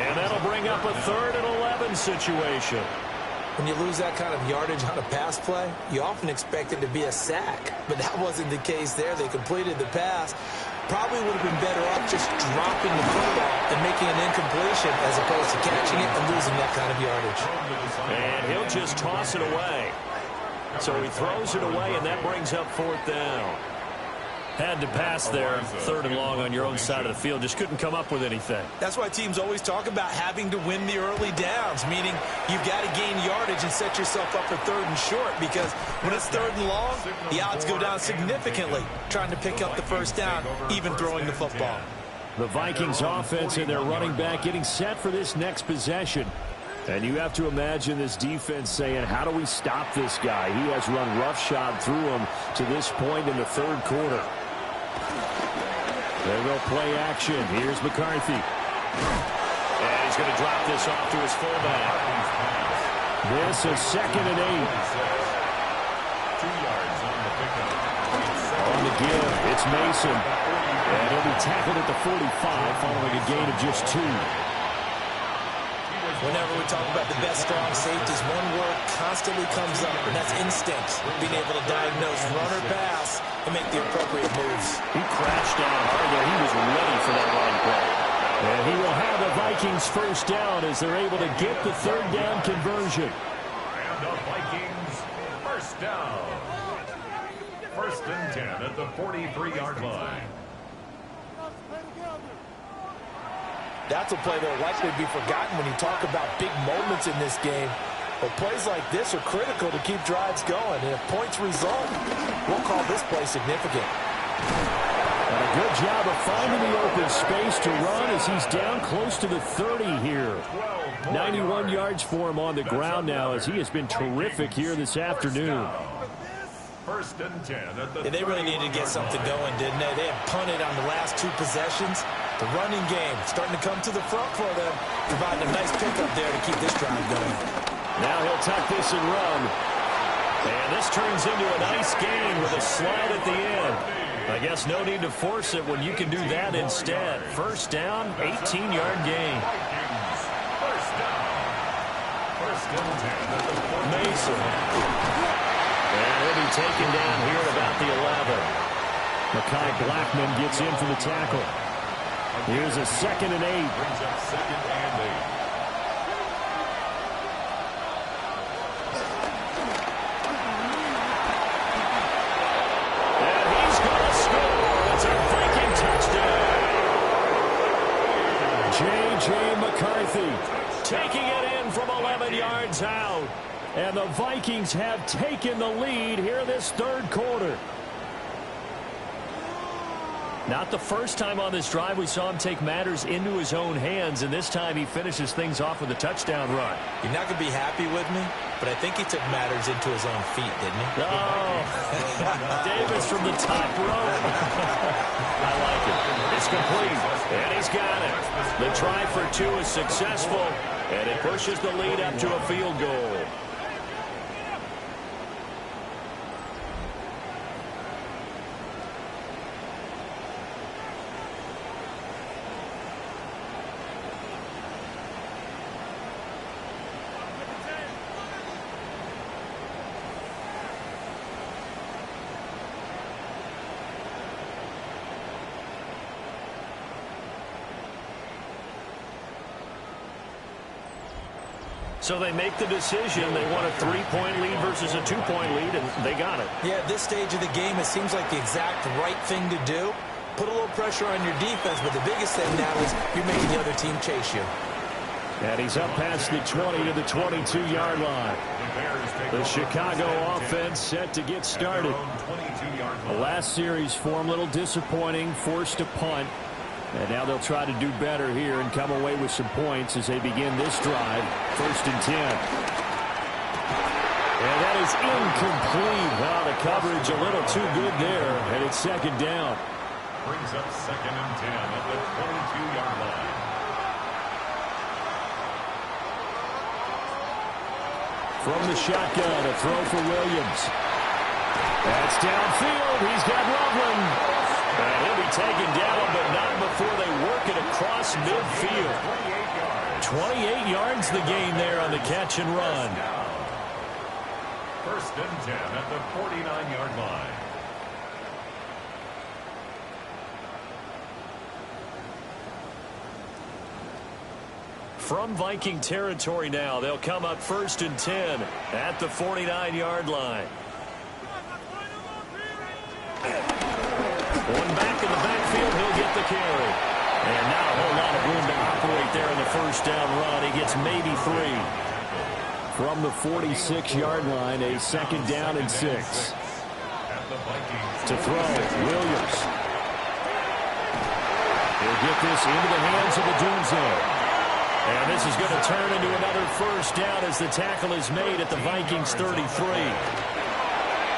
And that'll bring up a 3rd and 11 situation.
When you lose that kind of yardage on a pass play, you often expect it to be a sack. But that wasn't the case there. They completed the pass. Probably would have been better off just dropping the football and making an incompletion as opposed to catching it and losing that kind of yardage.
And he'll just toss it away. So he throws it away, and that brings up 4th down. Had to pass there, 3rd and long on your own side of the field. Just couldn't come up with anything.
That's why teams always talk about having to win the early downs, meaning you've got to gain yardage and set yourself up for 3rd and short, because when it's 3rd and long, the odds go down significantly trying to pick up the first down, even throwing the football.
The Vikings offense and their running back getting set for this next possession. And you have to imagine this defense saying, how do we stop this guy? He has run roughshod through him to this point in the third quarter. They will play action. Here's McCarthy. And he's going to drop this off to his fullback. This is 2nd and 8.
2 yards on the pickup.
On the give, it's Mason. And he'll be tackled at the 45 following a gain of just 2.
Whenever we talk about the best strong safeties, one word constantly comes up, and that's instincts. Being able to diagnose run or pass and make the appropriate moves.
He crashed down hard there. He was ready for that line play. And he will have the Vikings first down as they're able to get the third down conversion.
And the Vikings first down. 1st and 10 at the 43-yard line.
That's a play that will likely be forgotten when you talk about big moments in this game. But plays like this are critical to keep drives going. And if points result, we'll call this play significant.
And a good job of finding the open space to run as he's down close to the 30 here. 91 yards for him on the ground now as he has been terrific here this afternoon.
1st and 10 at the
they really needed to get something going, didn't they? They had punted on the last 2 possessions. The running game starting to come to the front for them, providing a nice pickup there to keep this drive going.
Now he'll tuck this and run. And this turns into a nice gain with a slide at the end. I guess no need to force it when you can do that instead. First down, 18-yard gain.
First down. 1st and 10 at the 40.
Mason. And he'll be taken down here at about the 11. Mekhi Blackman gets in for the tackle. Here's a 2nd and 8.
Brings up 2nd and 8.
And he's going to score. It's a Viking touchdown. J.J. McCarthy taking it in from 11 yards out. And the Vikings have taken the lead here this third quarter. Not the first time on this drive we saw him take matters into his own hands, and this time he finishes things off with a touchdown run.
You're not going to be happy with me, but I think he took matters into his own feet, didn't he?
Oh, Davis from the top row. I like it. It's complete, and he's got it. The try for 2 is successful, and it pushes the lead up to a field goal. So they make the decision. They want a 3-point lead versus a 2-point lead, and they got it.
Yeah, at this stage of the game, it seems like the exact right thing to do. Put a little pressure on your defense, but the biggest thing now is you're making the other team chase you.
And he's up past the 20 to the 22-yard line. The Chicago offense set to get started. The last series for him, a little disappointing, forced to punt. And now they'll try to do better here and come away with some points as they begin this drive. 1st and 10. And that is incomplete. Wow, the coverage a little too good there. And it's 2nd down.
Brings up 2nd and 10 at the 22-yard line.
From the shotgun, a throw for Williams. That's downfield. He's got Loveland. And he'll be taken down, but not before they work it across midfield. 28 yards the gain there on the catch and run.
1st and 10 at the 49-yard line.
From Viking territory now, they'll come up 1st and 10 at the 49-yard line. One back in the backfield, he'll get the carry. And not a whole lot of room to operate there in the first down run. He gets maybe 3. From the 46-yard line, a 2nd down and 6. To throw, Williams. He'll get this into the hands of the Dunze.
And this is going to turn into another first down as the tackle is made at the Vikings 33.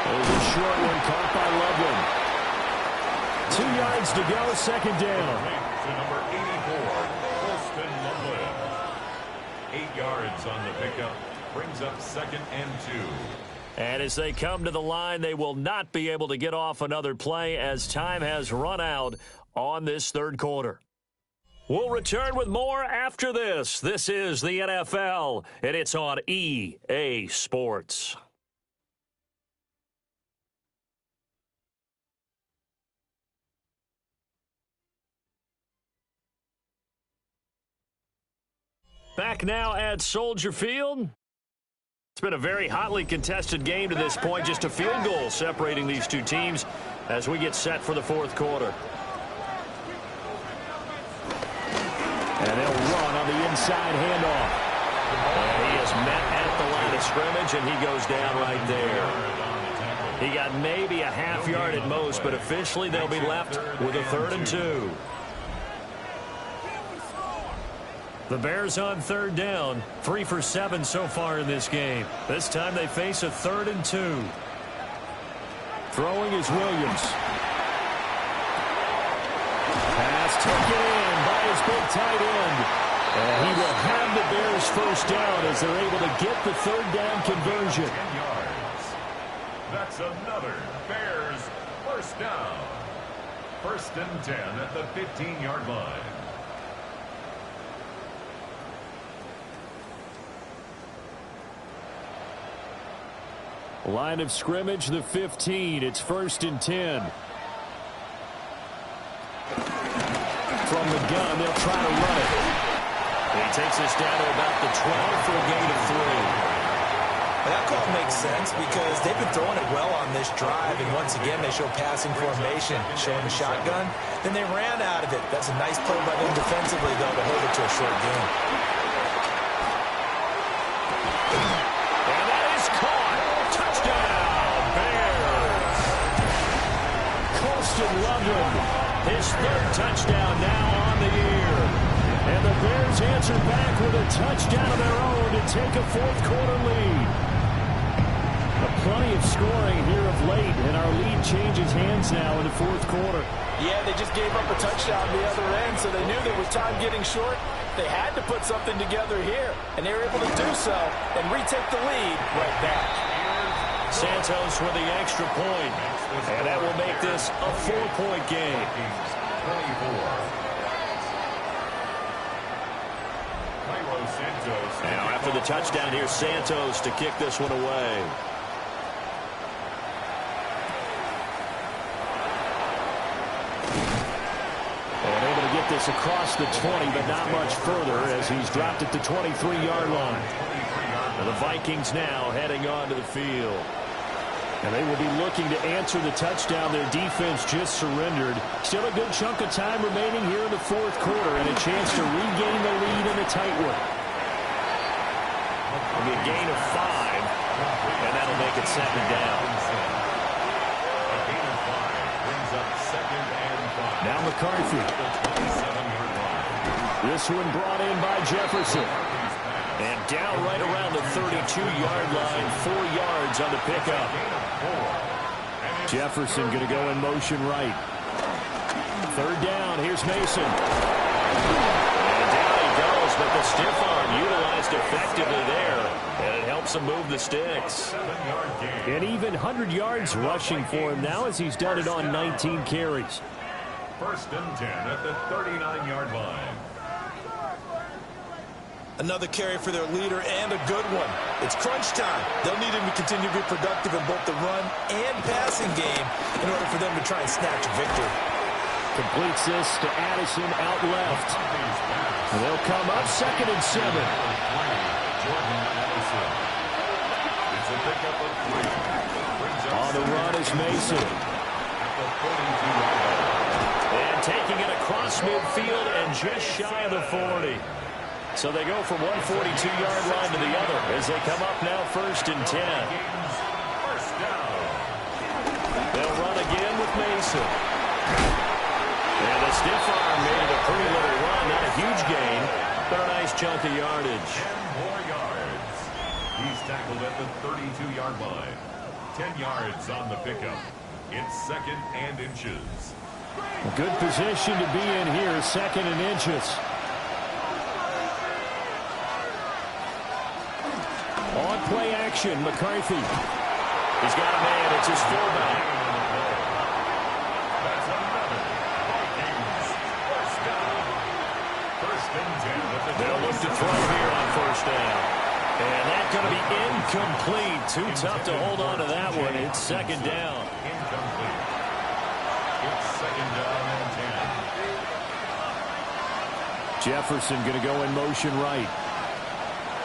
There's a short one caught by Loveland. 2 yards to go, second down.
To number 84, Colston Loveland. 8 yards on the pickup. Brings up 2nd and 2.
And as they come to the line, they will not be able to get off another play as time has run out on this third quarter. We'll return with more after this. This is the NFL, and it's on EA Sports. Back now at Soldier Field. It's been a very hotly contested game to this point. Just a field goal separating these two teams as we get set for the fourth quarter. And they'll run on the inside handoff. And he is met at the line of scrimmage, and he goes down right there. He got maybe a half yard at most, but officially they'll be left with a 3rd and 2. The Bears on 3rd down, 3 for 7 so far in this game. This time they face a 3rd and 2. Throwing is Williams. Pass taken in by his big tight end. And he will have the Bears first down as they're able to get the 3rd down conversion.
10 yards. That's another Bears first down. 1st and 10 at the 15-yard line.
Line of scrimmage, the 15. It's 1st and 10. From the gun, they'll try to run it. He takes us down to about the 12 for a gain of 3.
That call makes sense because they've been throwing it well on this drive, and once again they show passing formation, showing the shotgun. Then they ran out of it. That's a nice play by them defensively, though, to hold it to a short game.
And that is caught. Touchdown, Bears. Colston Loveland, his 3rd touchdown now on the year. And the Bears answer back with a touchdown of their own to take a fourth quarter lead. Plenty of scoring here of late, and our lead changes hands now in the fourth quarter.
Yeah, they just gave up a touchdown the other end, so they knew that with time getting short, they had to put something together here, and they were able to do so and retake the lead right back.
Santos with the extra point, and that will make this a 4-point game.
24.
Now after the touchdown, here's Santos to kick this one away. This across the 20, but not much further as he's dropped at the 23-yard line. And the Vikings now heading onto the field. And they will be looking to answer the touchdown their defense just surrendered. Still a good chunk of time remaining here in the fourth quarter and a chance to regain the lead in a tight one. It'll be a gain of 5, and that'll make it 2nd down.
A gain of 5 brings up 2nd and 5.
Now McCarthy. This one brought in by Jefferson. And down right around the 32-yard line, 4 yards on the pickup. Jefferson going to go in motion right. 3rd down, here's Mason. And down he goes, but the stiff arm utilized effectively there. And it helps him move the sticks. An even 100 yards rushing for him now as he's done it on 19 carries.
1st and 10 at the 39-yard line.
Another carry for their leader and a good one. It's crunch time. They'll need him to continue to be productive in both the run and passing game in order for them to try and snatch a victory.
Completes this to Addison out left. And they'll come up 2nd and 7. On the run is Mason. And taking it across midfield and just shy of the 40. So they go from one 42-yard line to the other as they come up now 1st and 10. They'll run again with Mason. And the stiff arm made it a pretty little run, not a huge gain. But a nice chunk of yardage.
10 more yards. He's tackled at the 32-yard line. 10 yards on the pickup. It's 2nd and inches.
Good position to be in here, 2nd and inches. On play action, McCarthy.
He's got a man. It's his fullback.
That's another. Vikings. First down. 1st and 10 at the
They'll look to throw here on 1st down. And that's going to be incomplete. Too tough to hold on to that one. It's 2nd down.
Incomplete. It's 2nd down and 10.
Jefferson going to go in motion right.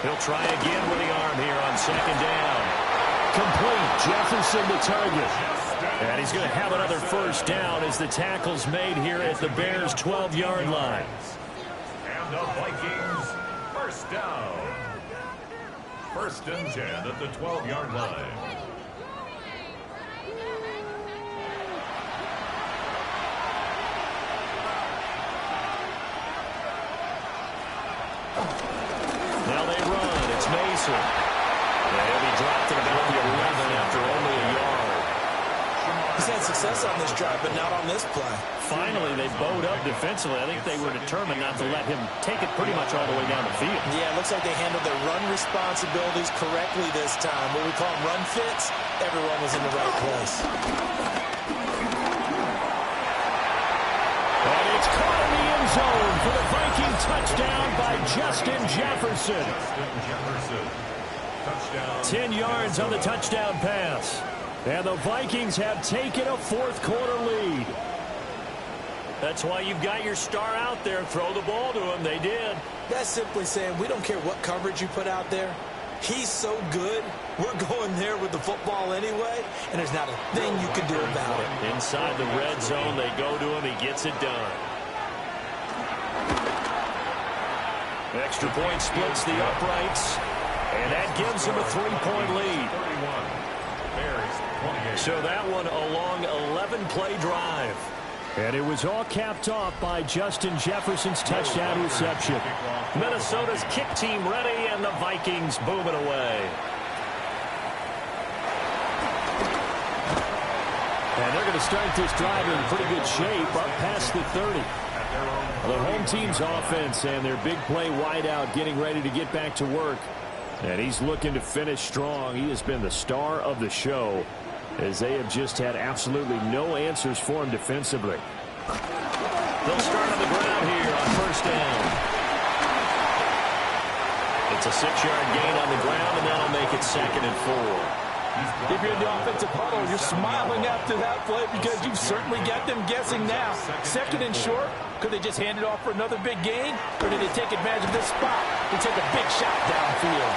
He'll try again with the arm here on 2nd down. Complete. Jefferson the target. And he's going to have another 1st down as the tackle's made here at the Bears' 12-yard line.
And the Vikings, 1st down. 1st and 10 at the 12-yard line.
Now they run. It's Mason. And he'll be dropped at about the 11 after only a yard.
He's had success on this drive, but not on this play.
Finally, they bowed up defensively. I think they were determined not to let him take it pretty much all the way down the field.
Yeah, it looks like they handled their run responsibilities correctly this time. What we call them run fits, everyone was in the right place.
And it's caught in the end zone for the Viking touchdown by Justin Jefferson.
Justin Jefferson. Touchdown.
10 yards on the touchdown pass. And the Vikings have taken a 4th quarter lead. That's why you've got your star out there. Throw the ball to him. They did.
That's simply saying we don't care what coverage you put out there. He's so good. We're going there with the football anyway, and there's not a thing you can do about it.
Inside the red zone, they go to him. He gets it done. Extra point splits the uprights, and that gives him a 3-point lead.
31. Bears, 28.
So that one a long 11-play drive.
And it was all capped off by Justin Jefferson's touchdown reception.
Minnesota's kick team ready, and the Vikings boom it away.
And they're going to start this drive in pretty good shape, up past the 30. The home team's offense and their big play wideout getting ready to get back to work. And he's looking to finish strong. He has been the star of the show, as they have just had absolutely no answers for him defensively.
They'll start on the ground here on 1st down. It's a 6-yard gain on the ground, and that'll make it 2nd and 4.
If you're in the offensive huddle, you're smiling after that play because you've certainly got them guessing now. 2nd and short, could they just hand it off for another big gain? Or did they take advantage of this spot and take a big shot downfield?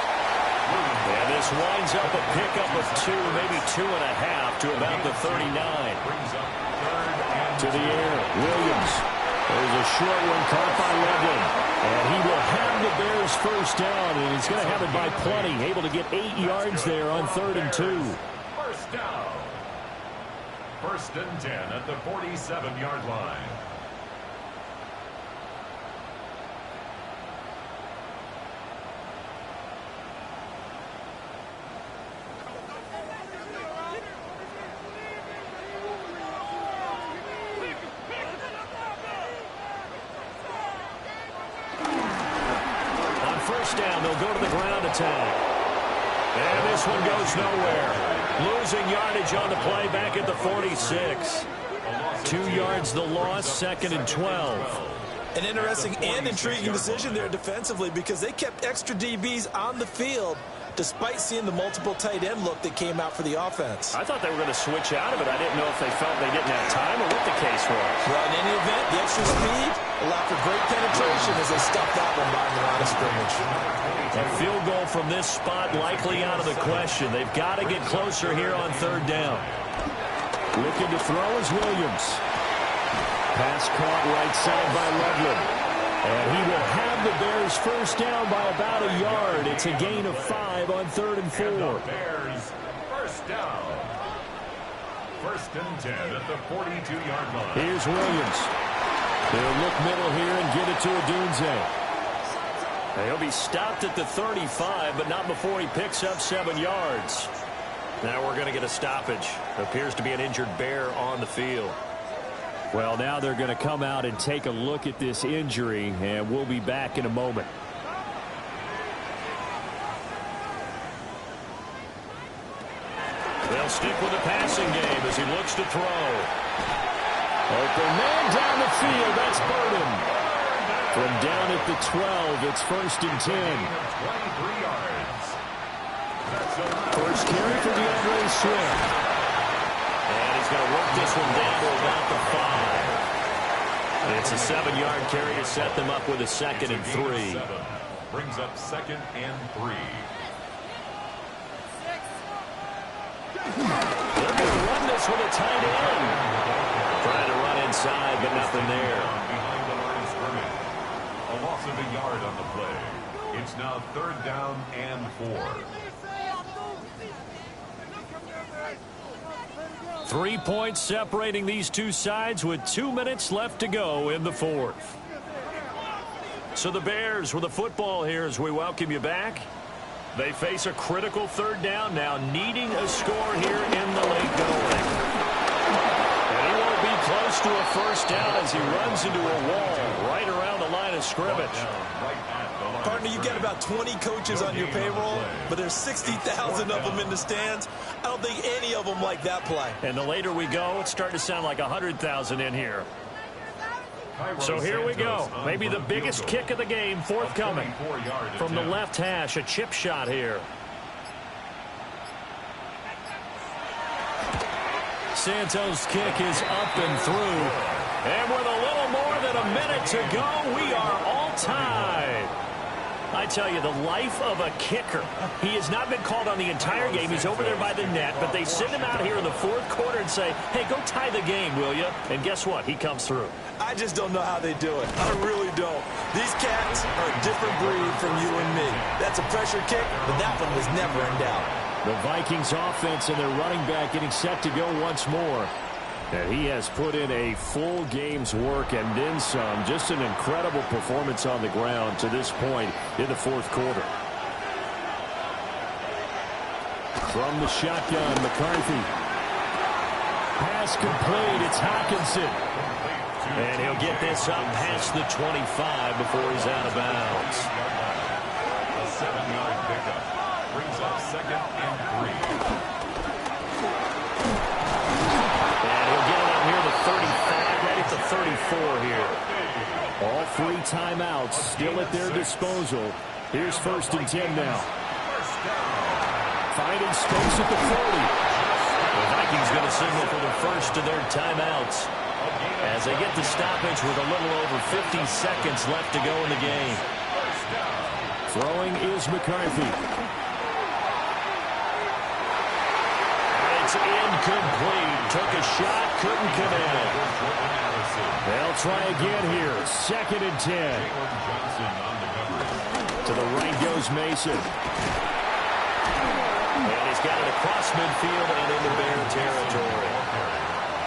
And this winds up a pickup of 2, maybe 2.5 to about the 39.
To the air, Williams. There's a short one caught by Loveland. And he will have the Bears 1st down, and he's going to have it by plenty. Able to get 8 yards there on 3rd and 2.
1st down. 1st and 10 at the 47-yard line.
Down, they'll go to the ground attack. And this one goes nowhere. Losing yardage on the play back at the 46. 2 yards the loss, 2nd and 12.
An interesting and intriguing decision there defensively because they kept extra DBs on the field despite seeing the multiple tight end look that came out for the offense.
I thought they were going to switch out of it. I didn't know if they felt they didn't have time or what the case was.
Well, in any event, the extra speed allowed for great penetration as they stuffed that one by the line of scrimmage.
A field goal from this spot likely out of the question. They've got to get closer here on 3rd down.
Looking to throw is Williams. Pass caught right side by Loveland. And he will have the Bears 1st down by about a yard. It's a gain of 5 on 3rd and 4.
And the Bears 1st down. 1st and 10 at the 42-yard line.
Here's Williams. They'll look middle here and get it to Odunze.
He'll be stopped at the 35, but not before he picks up 7 yards. Now we're going to get a stoppage. Appears to be an injured Bear on the field.
Well, now they're going to come out and take a look at this injury, and we'll be back in a moment.
They'll stick with the passing game as he looks to throw.
Open man down the field. That's Burden. From down at the 12, it's 1st and 10.
23 yards.
First carry for DeAndre Swift.
And he's going to work this one down to about the 5. It's a 7-yard carry to set them up with a 2nd and 3.
Brings up 2nd and 3.
They're going to run this with a tight end. Trying to run inside, but nothing there.
Behind the line of scrimmage. A loss of a yard on the play. It's now 3rd down and 4.
3 points separating these two sides with 2 minutes left to go in the 4th. So the Bears with the football here as we welcome you back. They face a critical 3rd down now, needing a score here in the late going. And he won't be close to a 1st down as he runs into a wall right around the line of scrimmage.
Partner, you got about 20 coaches on your payroll, but there's 60,000 of them in the stands. I don't think any of them like that play.
And the later we go, it's starting to sound like 100,000 in here. So here we go. Maybe the biggest kick of the game forthcoming. From the left hash, a chip shot here. Santos' kick is up and through. And with a little more than a minute to go, we are all tied. I tell you, the life of a kicker. He has not been called on the entire game. He's over there by the net, but they send him out here in the 4th quarter and say, hey, go tie the game, will you? And guess what? He comes through.
I just don't know how they do it. I really don't. These cats are a different breed from you and me. That's a pressure kick, but that one was never in doubt.
The Vikings offense and their running back getting set to go once more. And he has put in a full game's work and then some. Just an incredible performance on the ground to this point in the 4th quarter. From the shotgun, McCarthy. Pass complete. It's Hockenson.
And he'll get this up past the 25 before he's out of bounds.
A 7-yard pickup. Brings up 2nd and 3.
Right at the 34 here.
All 3 timeouts still at their disposal. Here's 1st and 10 now. Finding space at the 40.
The Vikings going to signal for the first of their timeouts as they get the stoppage with a little over 50 seconds left to go in the game.
Throwing is McCarthy.
It's incomplete. Took a shot, couldn't connect.
They'll try again here. 2nd and 10. To the right goes Mason.
And he's got it across midfield and into Bear territory.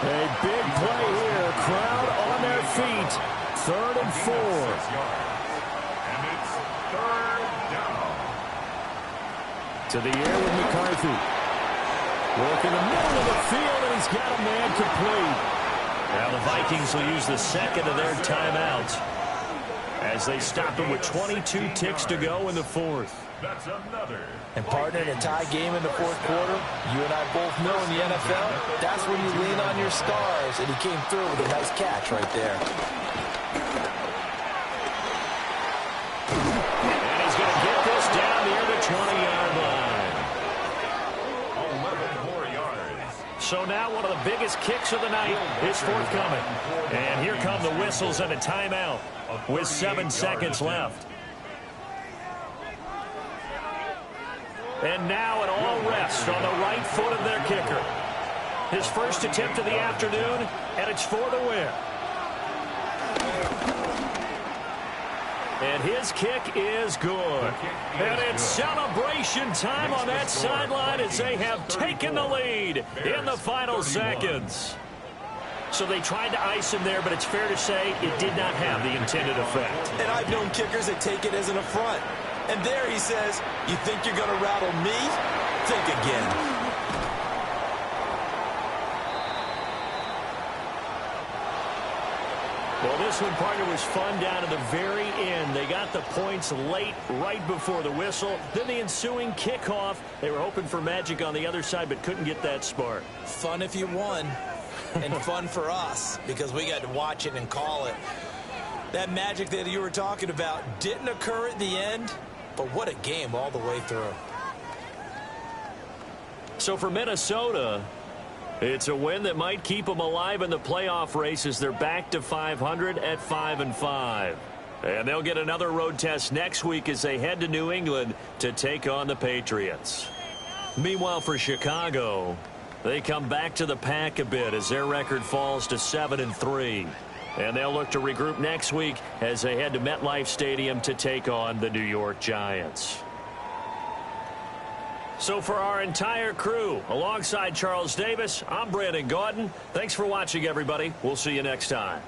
A big play here. Crowd on their feet. 3rd and 4.
And it's 3rd down.
To the air with McCarthy. Working the middle of the field, and he's got a man complete.
Now the Vikings will use the 2nd of their timeouts as they stop him with 22 ticks to go in the 4th.
That's another.
And partner, in a tie game in the 4th quarter, you and I both know in the NFL, that's when you lean on your stars, and he came through with a nice catch right there.
And he's going to get this down near the 20-yard line.
11 more yards.
So now one of the biggest kicks of the night is forthcoming. And here come the whistles and a timeout with 7 seconds left. And now it all rests on the right foot of their kicker. His first attempt of the afternoon, and it's for the win. And his kick is good. And it's celebration time on that sideline as they have taken the lead in the final seconds.
So they tried to ice him there, but it's fair to say it did not have the intended effect.
And I've known kickers that take it as an affront. And there he says, you think you're going to rattle me? Think again.
Well, this one, partner, was fun down to the very end. They got the points late, right before the whistle. Then the ensuing kickoff. They were hoping for magic on the other side, but couldn't get that spark.
Fun if you won, and fun for us, because we got to watch it and call it. That magic that you were talking about didn't occur at the end, but what a game all the way through.
So for Minnesota, it's a win that might keep them alive in the playoff race as they're back to 500 at 5-5. And they'll get another road test next week as they head to New England to take on the Patriots. Meanwhile, for Chicago, they come back to the pack a bit as their record falls to 7-3. And they'll look to regroup next week as they head to MetLife Stadium to take on the New York Giants. So for our entire crew, alongside Charles Davis, I'm Brandon Gaudin. Thanks for watching, everybody. We'll see you next time.